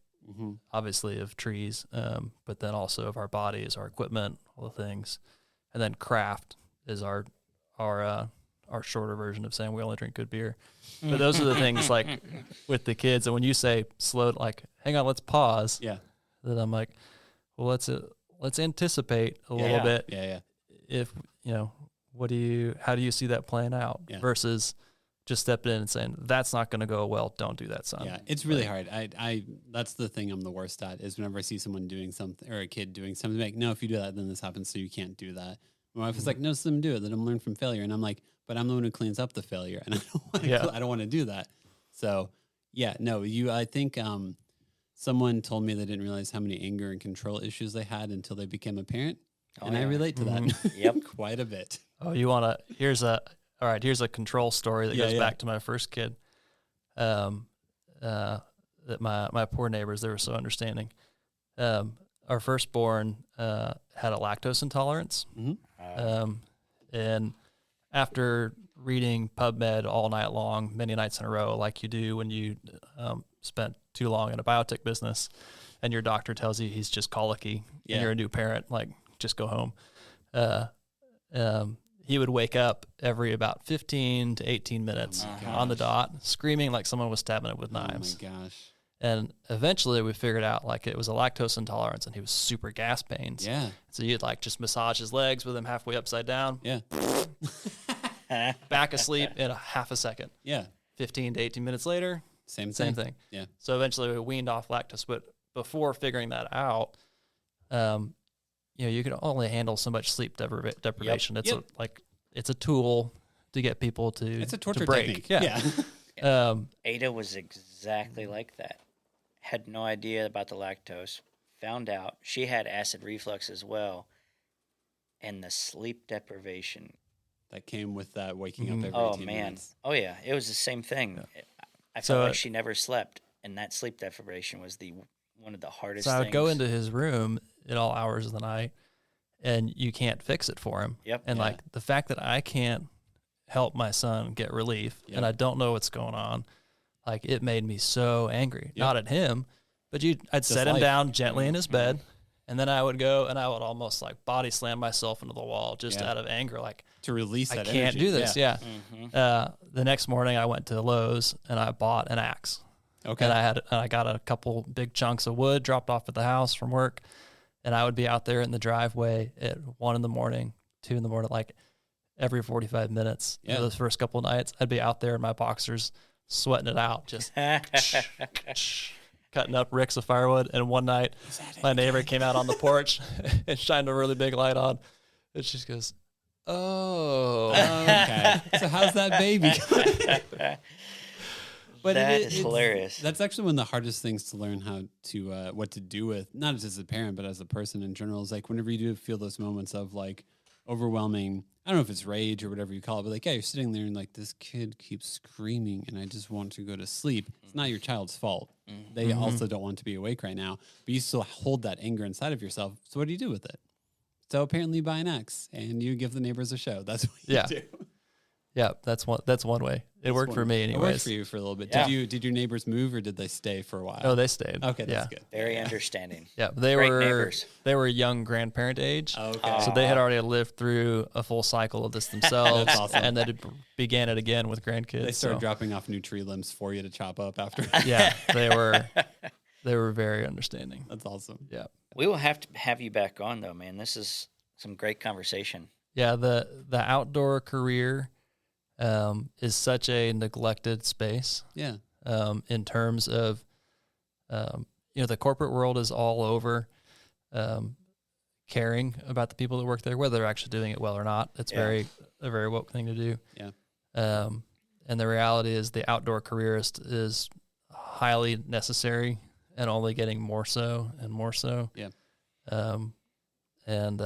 S3: obviously of trees, but then also of our bodies, our equipment, all the things. And then craft is our shorter version of saying we only drink good beer. But those are the things like with the kids. And when you say slow, like, hang on, let's pause. Yeah. Then I'm like, well, let's anticipate a little bit. Yeah. If, how do you see that playing out versus just stepping in and saying, that's not going to go well. Don't do that, son.
S4: Yeah. It's really hard. That's the thing I'm the worst at is whenever I see someone doing something or a kid doing something, like, no, if you do that, then this happens. So you can't do that. My wife is like, no, let them do it. Let them learn from failure. And I'm like, but I'm the one who cleans up the failure. And I don't want to do that. So yeah, no, I think, Someone told me they didn't realize how many anger and control issues they had until they became a parent. I relate to that.
S2: Yep.
S4: Quite a bit.
S3: Oh, you want to, here's a control story that goes back to my first kid. That my poor neighbors, they were so understanding. Our firstborn had a lactose intolerance. And after reading PubMed all night long, many nights in a row, like you do when you spent too long in a biotech business and your doctor tells you he's just colicky and you're a new parent, like just go home. He would wake up every about 15 to 18 minutes on the dot, screaming like someone was stabbing him with knives.
S4: Oh my gosh.
S3: And eventually we figured out like it was a lactose intolerance and he was super gas pains.
S4: Yeah.
S3: So you'd like just massage his legs with him halfway upside down.
S4: Yeah.
S3: Back asleep in a half a second.
S4: Yeah.
S3: 15 to 18 minutes later,
S4: Same
S3: thing.
S4: Yeah.
S3: So eventually we weaned off lactose, but before figuring that out, you can only handle so much sleep deprivation.
S4: Yep.
S3: It's a tool to get people to
S4: It's a torture
S3: break.
S4: technique.
S3: Yeah.
S2: Ada was exactly like that. Had no idea about the lactose. Found out she had acid reflux as well, and the sleep deprivation
S4: That came with that waking up every 18 minutes.
S2: Oh yeah, it was the same thing.
S3: Yeah.
S2: I felt like she never slept, and that sleep deprivation was one of the hardest.
S3: So I would
S2: things.
S3: go into his room at all hours of the night, and you can't fix it for him.
S2: Yep.
S3: And like the fact that I can't help my son get relief, and I don't know what's going on, like it made me so angry. Yep. Not at him, but I'd set him down gently in his bed, and then I would go and I would almost like body slam myself into the wall just out of anger, like
S4: to release that
S3: I can't
S4: energy.
S3: do this. Yeah. The next morning I went to Lowe's and I bought an axe.
S4: Okay.
S3: And I got a couple big chunks of wood dropped off at the house from work, and I would be out there in the driveway at 1 a.m, 2 a.m, like every 45 minutes. For those first couple of nights, I'd be out there in my boxers, sweating it out, just cutting up ricks of firewood. And one night, my neighbor came out on the porch and shined a really big light on, and she just goes, "Oh,
S4: okay. So how's that baby?" But
S2: that is hilarious.
S4: That's actually one of the hardest things to learn how to what to do with, not just as a parent, but as a person in general. Is like whenever you do feel those moments of like overwhelming, I don't know if it's rage or whatever you call it, but like, you're sitting there and like, this kid keeps screaming and I just want to go to sleep. It's not your child's fault. They also don't want to be awake right now, but you still hold that anger inside of yourself. So what do you do with it? So apparently you buy an axe and you give the neighbors a show. That's what you do.
S3: Yeah, that's one way. It worked for me anyways.
S4: It worked for you for a little bit.
S2: Yeah.
S4: Did your neighbors move or did they stay for a while?
S3: Oh, they stayed.
S4: Okay, that's good.
S2: Very understanding.
S3: Yeah,
S2: Great neighbors.
S3: They were young grandparent age.
S4: Okay.
S3: So they had already lived through a full cycle of this themselves.
S4: That's awesome.
S3: And they began it again with grandkids.
S4: They started dropping off new tree limbs for you to chop up after.
S3: Yeah, they were very understanding.
S4: That's awesome.
S3: Yeah.
S2: We will have to have you back on though, man. This is some great conversation.
S3: Yeah, the outdoor career is such a neglected space.
S4: Yeah.
S3: In terms of, the corporate world is all over caring about the people that work there, whether they're actually doing it well or not. It's a very woke thing to do.
S4: Yeah.
S3: And the reality is the outdoor careerist is highly necessary and only getting more so and more so.
S4: Yeah.
S3: And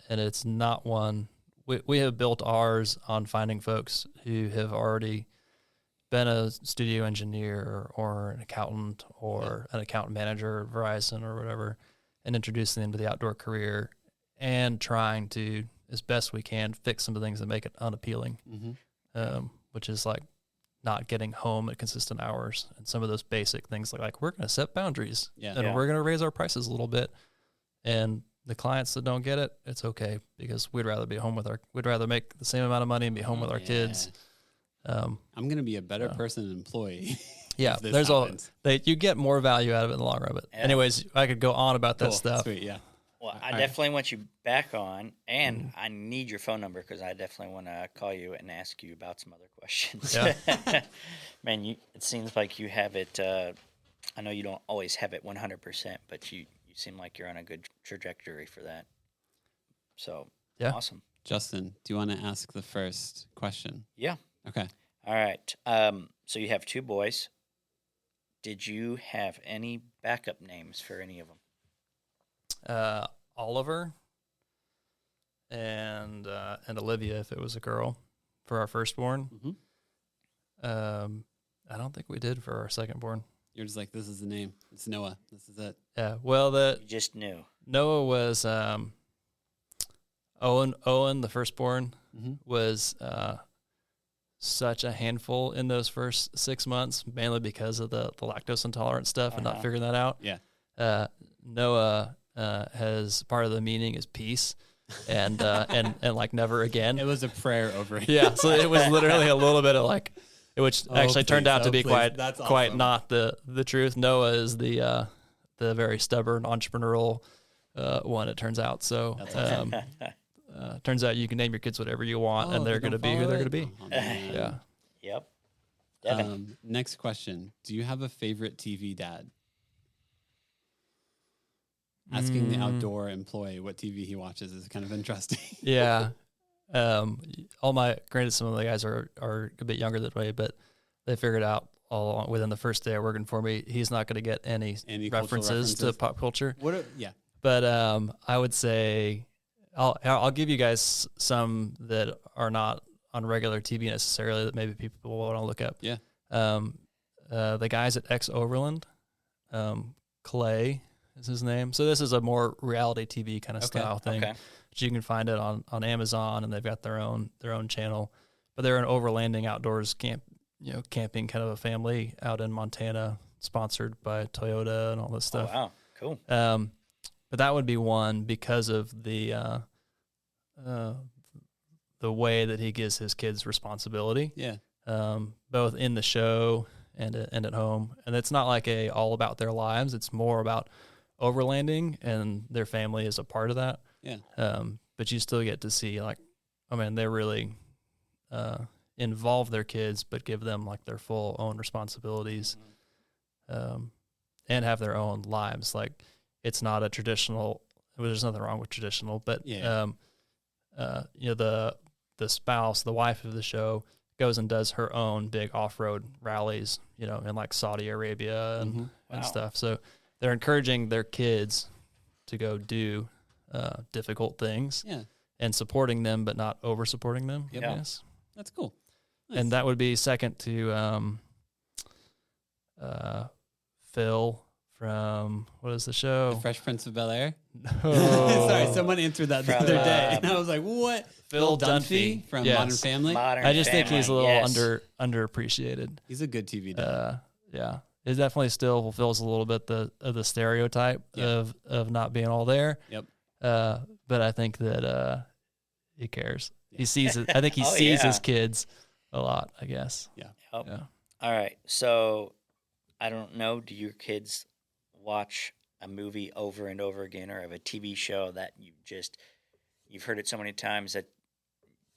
S3: it's not one. We have built ours on finding folks who have already been a studio engineer or an accountant or an account manager at Verizon or whatever, and introducing them to the outdoor career and trying to, as best we can, fix some of the things that make it unappealing, which is like not getting home at consistent hours and some of those basic things like we're going to set boundaries and we're going to raise our prices a little bit. And the clients that don't get it, it's okay because we'd rather be home we'd rather make the same amount of money and be home with our kids.
S4: I'm going to be a better person and employee.
S3: Yeah, there's you get more value out of it in the long run. But anyways, I could go on about that stuff.
S4: Sweet, yeah.
S2: Well, I definitely want you back on, and I need your phone number because I definitely want to call you and ask you about some other questions.
S3: Yeah.
S2: Man, it seems like you have it. I know you don't always have it 100%, but you seem like you're on a good trajectory for that. So, awesome.
S4: Justin, do you want to ask the first question?
S2: Yeah.
S4: Okay.
S2: All right. So you have two boys. did you have any backup names for any of them?
S3: Oliver and Olivia, if it was a girl, for our firstborn.
S4: Mm-hmm.
S3: I don't think we did for our secondborn.
S4: You're just like, this is the name. It's Noah. This is it.
S3: Yeah. Well,
S2: You just knew.
S3: Noah was Owen. Owen, the firstborn, was such a handful in those first 6 months, mainly because of the lactose intolerant stuff and not figuring that out.
S4: Yeah.
S3: Noah has part of the meaning is peace. And like never again.
S4: It was a prayer over here.
S3: Yeah, so it was literally a little bit of like, which actually turned out to be quite
S4: awesome.
S3: not the truth. Noah is the very stubborn entrepreneurial one. It turns out. So turns out you can name your kids whatever you want, and they're going to be who they're going to be.
S4: Oh,
S3: yeah.
S2: Yep. Devin.
S4: Next question: do you have a favorite TV dad? Asking the outdoor employee what TV he watches is kind of interesting.
S3: Yeah. Granted, some of the guys are a bit younger that way, but they figured out all along within the first day of working for me, he's not going to get any references to pop culture. But I would say I'll give you guys some that are not on regular TV necessarily that maybe people want to look up.
S4: Yeah.
S3: The guys at X Overland, Clay is his name. So this is a more reality TV kind of style thing.
S2: Okay.
S3: You can find it on Amazon, and they've got their own channel. But they're an overlanding outdoors camping kind of a family out in Montana, sponsored by Toyota and all this stuff.
S2: Oh, wow, cool.
S3: But that would be one because of the way that he gives his kids responsibility.
S4: Yeah.
S3: Both in the show and at home, and it's not like all about their lives. It's more about overlanding, and their family is a part of that.
S4: Yeah.
S3: But you still get to see they really involve their kids, but give them like their full own responsibilities, and have their own lives. Like it's not a traditional. There's nothing wrong with traditional, but the spouse, the wife of the show, goes and does her own big off-road rallies, in like Saudi Arabia and stuff. So they're encouraging their kids to go do difficult things, and supporting them, but not over supporting them.
S4: Yep.
S3: I guess
S4: That's cool. Nice.
S3: And that would be second to Phil from what is the show?
S4: The Fresh Prince of Bel-Air.
S3: Oh.
S4: Sorry, someone answered that the other day, and I was like, "What?"
S3: Phil Dunphy
S4: from Modern Family.
S3: I just think he's a little underappreciated.
S4: He's a good TV dad.
S3: Yeah, it definitely still fulfills a little bit of the stereotype of not being all there.
S4: Yep.
S3: But I think that he cares. He sees it. I think he sees his kids a lot, I guess.
S4: Yeah.
S2: Yep. Yeah. All right. So I don't know. Do your kids watch a movie over and over again, or have a TV show that you've heard it so many times that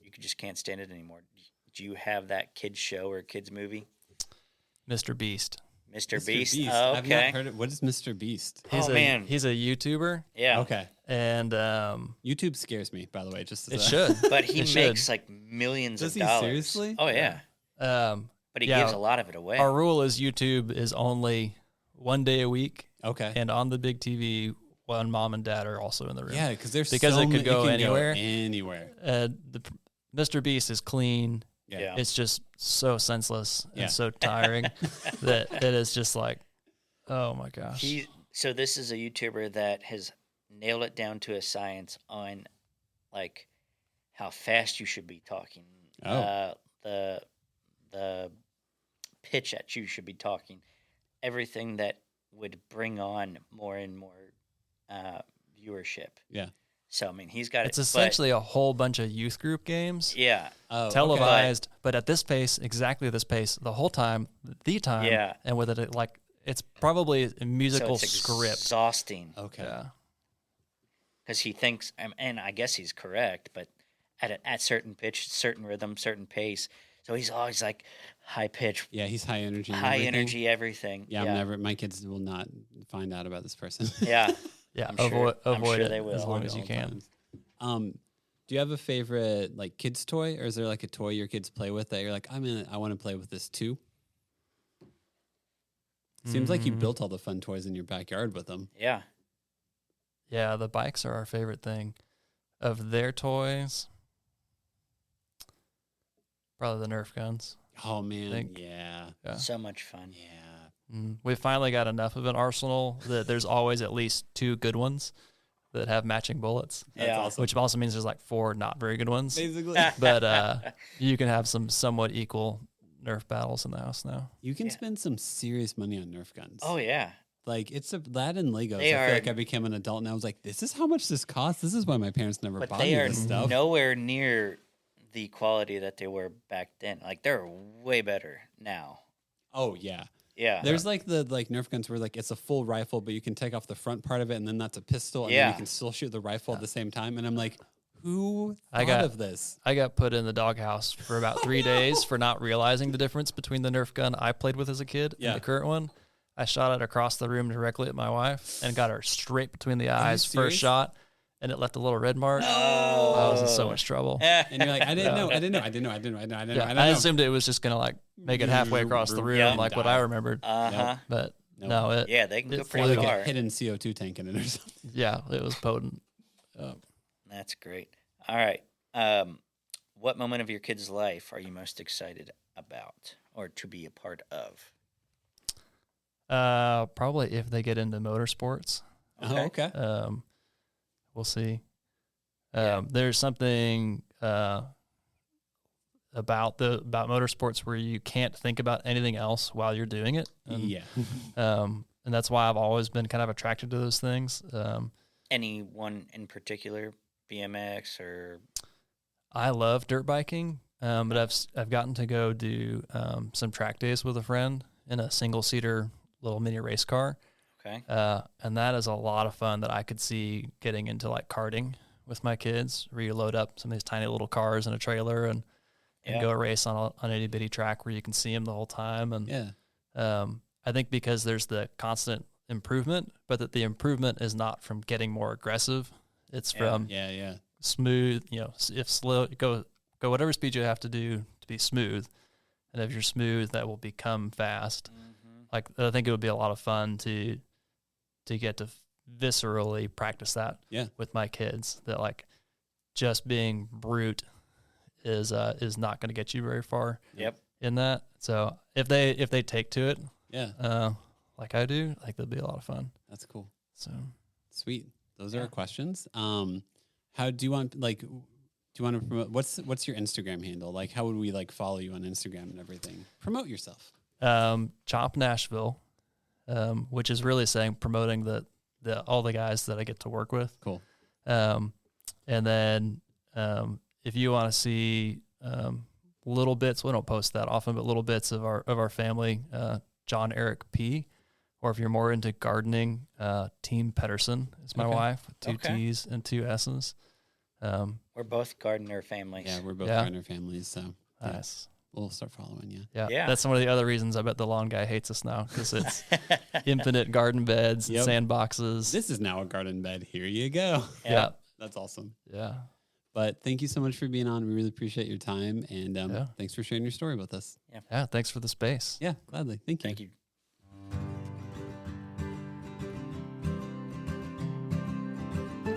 S2: you just can't stand it anymore? Do you have that kids show or kids movie?
S3: Mr. Beast.
S2: Mr. Beast.
S4: Oh, okay.
S2: I've
S4: not heard it. What is Mr. Beast?
S3: He's a YouTuber.
S2: Yeah.
S4: Okay.
S3: And
S4: YouTube scares me, by the way. Just
S3: it should,
S2: but he makes like millions of dollars.
S4: Seriously?
S2: Oh yeah. But he gives a lot of it away.
S3: Our rule is YouTube is only 1 day a week.
S4: Okay.
S3: And on the big TV, when mom and dad are also in the room.
S4: Yeah, because it
S3: could go anywhere.
S4: Anywhere.
S3: Mr. Beast is clean.
S4: Yeah.
S3: It's just so senseless and so tiring that it is just like, oh my gosh.
S2: So this is a YouTuber that has nailed it down to a science on like how fast you should be talking. The pitch that you should be talking. Everything that would bring on more and more viewership.
S4: Yeah.
S2: So, I mean, he's got
S3: It's essentially a whole bunch of youth group games.
S2: Yeah.
S3: Televised, but at this pace, exactly this pace, the whole time,
S2: Yeah.
S3: And with it, like, it's probably a musical
S2: so it's
S3: script.
S2: Exhausting.
S4: Okay.
S3: Yeah.
S2: Because he thinks, and I guess he's correct, but at certain pitch, certain rhythm, certain pace. So he's always like high pitch.
S4: Yeah, he's high energy.
S2: Energy, everything.
S4: Yeah, my kids will not find out about this person.
S2: Yeah.
S3: Yeah,
S2: avoid
S3: it
S2: they will.
S3: as long as you can.
S4: Do you have a favorite like kids toy, or is there like a toy your kids play with that you're like, I want to play with this too? Seems like you built all the fun toys in your backyard with them.
S2: Yeah.
S3: Yeah, the bikes are our favorite thing. Of their toys, probably the Nerf guns.
S4: Oh, man. Yeah.
S2: So much fun.
S4: Yeah.
S3: We finally got enough of an arsenal that there's always at least 2 good ones that have matching bullets.
S2: That's
S4: awesome.
S3: Which also means there's like 4 not very good ones.
S4: Basically.
S3: But you can have some somewhat equal Nerf battles in the house now.
S4: You can spend some serious money on Nerf guns.
S2: Oh, yeah.
S4: Like, it's that and Legos. I feel like I became an adult and I was like, this is how much this costs? This is why my parents never bought me this stuff.
S2: But they are nowhere near the quality that they were back then. Like, they're way better now.
S4: Oh, yeah.
S2: Yeah.
S4: There's like the Nerf guns where like it's a full rifle, but you can take off the front part of it and then that's a pistol and then you can still shoot the rifle at the same time. And I'm like, who thought of this?
S3: I got put in the doghouse for about 3 days for not realizing the difference between the Nerf gun I played with as a kid and the current one. I shot it across the room directly at my wife and got her straight between the eyes first shot, and it left a little red mark. Oh. I was in so much trouble.
S4: And you're like, I didn't know.
S3: I assumed it was just going to like make it halfway across the room like what I remembered. But no,
S2: they can go pretty far.
S4: A hidden CO2 tank in it or something.
S3: Yeah, it was potent.
S2: That's great. All right. What moment of your kid's life are you most excited about or to be a part of?
S3: Probably if they get into motorsports.
S4: Okay.
S3: We'll see. There's something about motorsports where you can't think about anything else while you're doing it. And, and that's why I've always been kind of attracted to those things.
S2: Anyone in particular, BMX or?
S3: I love dirt biking, but I've gotten to go do some track days with a friend in a single-seater little mini race car.
S2: Okay.
S3: And that is a lot of fun that I could see getting into like karting with my kids, where you load up some of these tiny little cars in a trailer and go race on an itty bitty track where you can see them the whole time. And I think because there's the constant improvement, but that the improvement is not from getting more aggressive. It's from smooth, if slow, go whatever speed you have to do to be smooth. And if you're smooth, that will become fast. Like, I think it would be a lot of fun to get to viscerally practice that with my kids. That like just being brute is not going to get you very far. In that. So if they take to it, like I do, like that'll be a lot of fun.
S4: That's cool.
S3: So
S4: sweet. Those are our questions. How do you want to promote? What's your Instagram handle? Like, how would we like follow you on Instagram and everything? Promote yourself.
S3: Chomp Nashville, which is really saying promoting all the guys that I get to work with.
S4: Cool.
S3: And then if you want to see little bits, we don't post that often, but little bits of our family, JonEric P. Or if you're more into gardening, Team Peterson is my wife, with 2 T's and 2 S's.
S2: We're both gardener families.
S4: Yeah, we're both gardener families, so
S3: nice.
S4: We'll start following you.
S3: Yeah. That's one of the other reasons I bet the lawn guy hates us now, because it's infinite garden beds and sandboxes.
S4: This is now a garden bed. Here you go.
S3: Yeah.
S4: That's awesome.
S3: Yeah.
S4: But thank you so much for being on. We really appreciate your time, and thanks for sharing your story with us.
S3: Yeah. Thanks for the space.
S4: Yeah, gladly. Thank you.
S2: Thank you.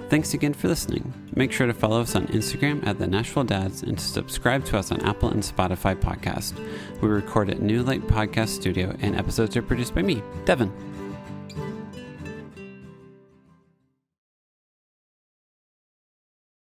S1: Thanks again for listening. Make sure to follow us on Instagram at the Nashville Dads and to subscribe to us on Apple and Spotify podcast. We record at New Light Podcast Studio, and episodes are produced by me, Devin.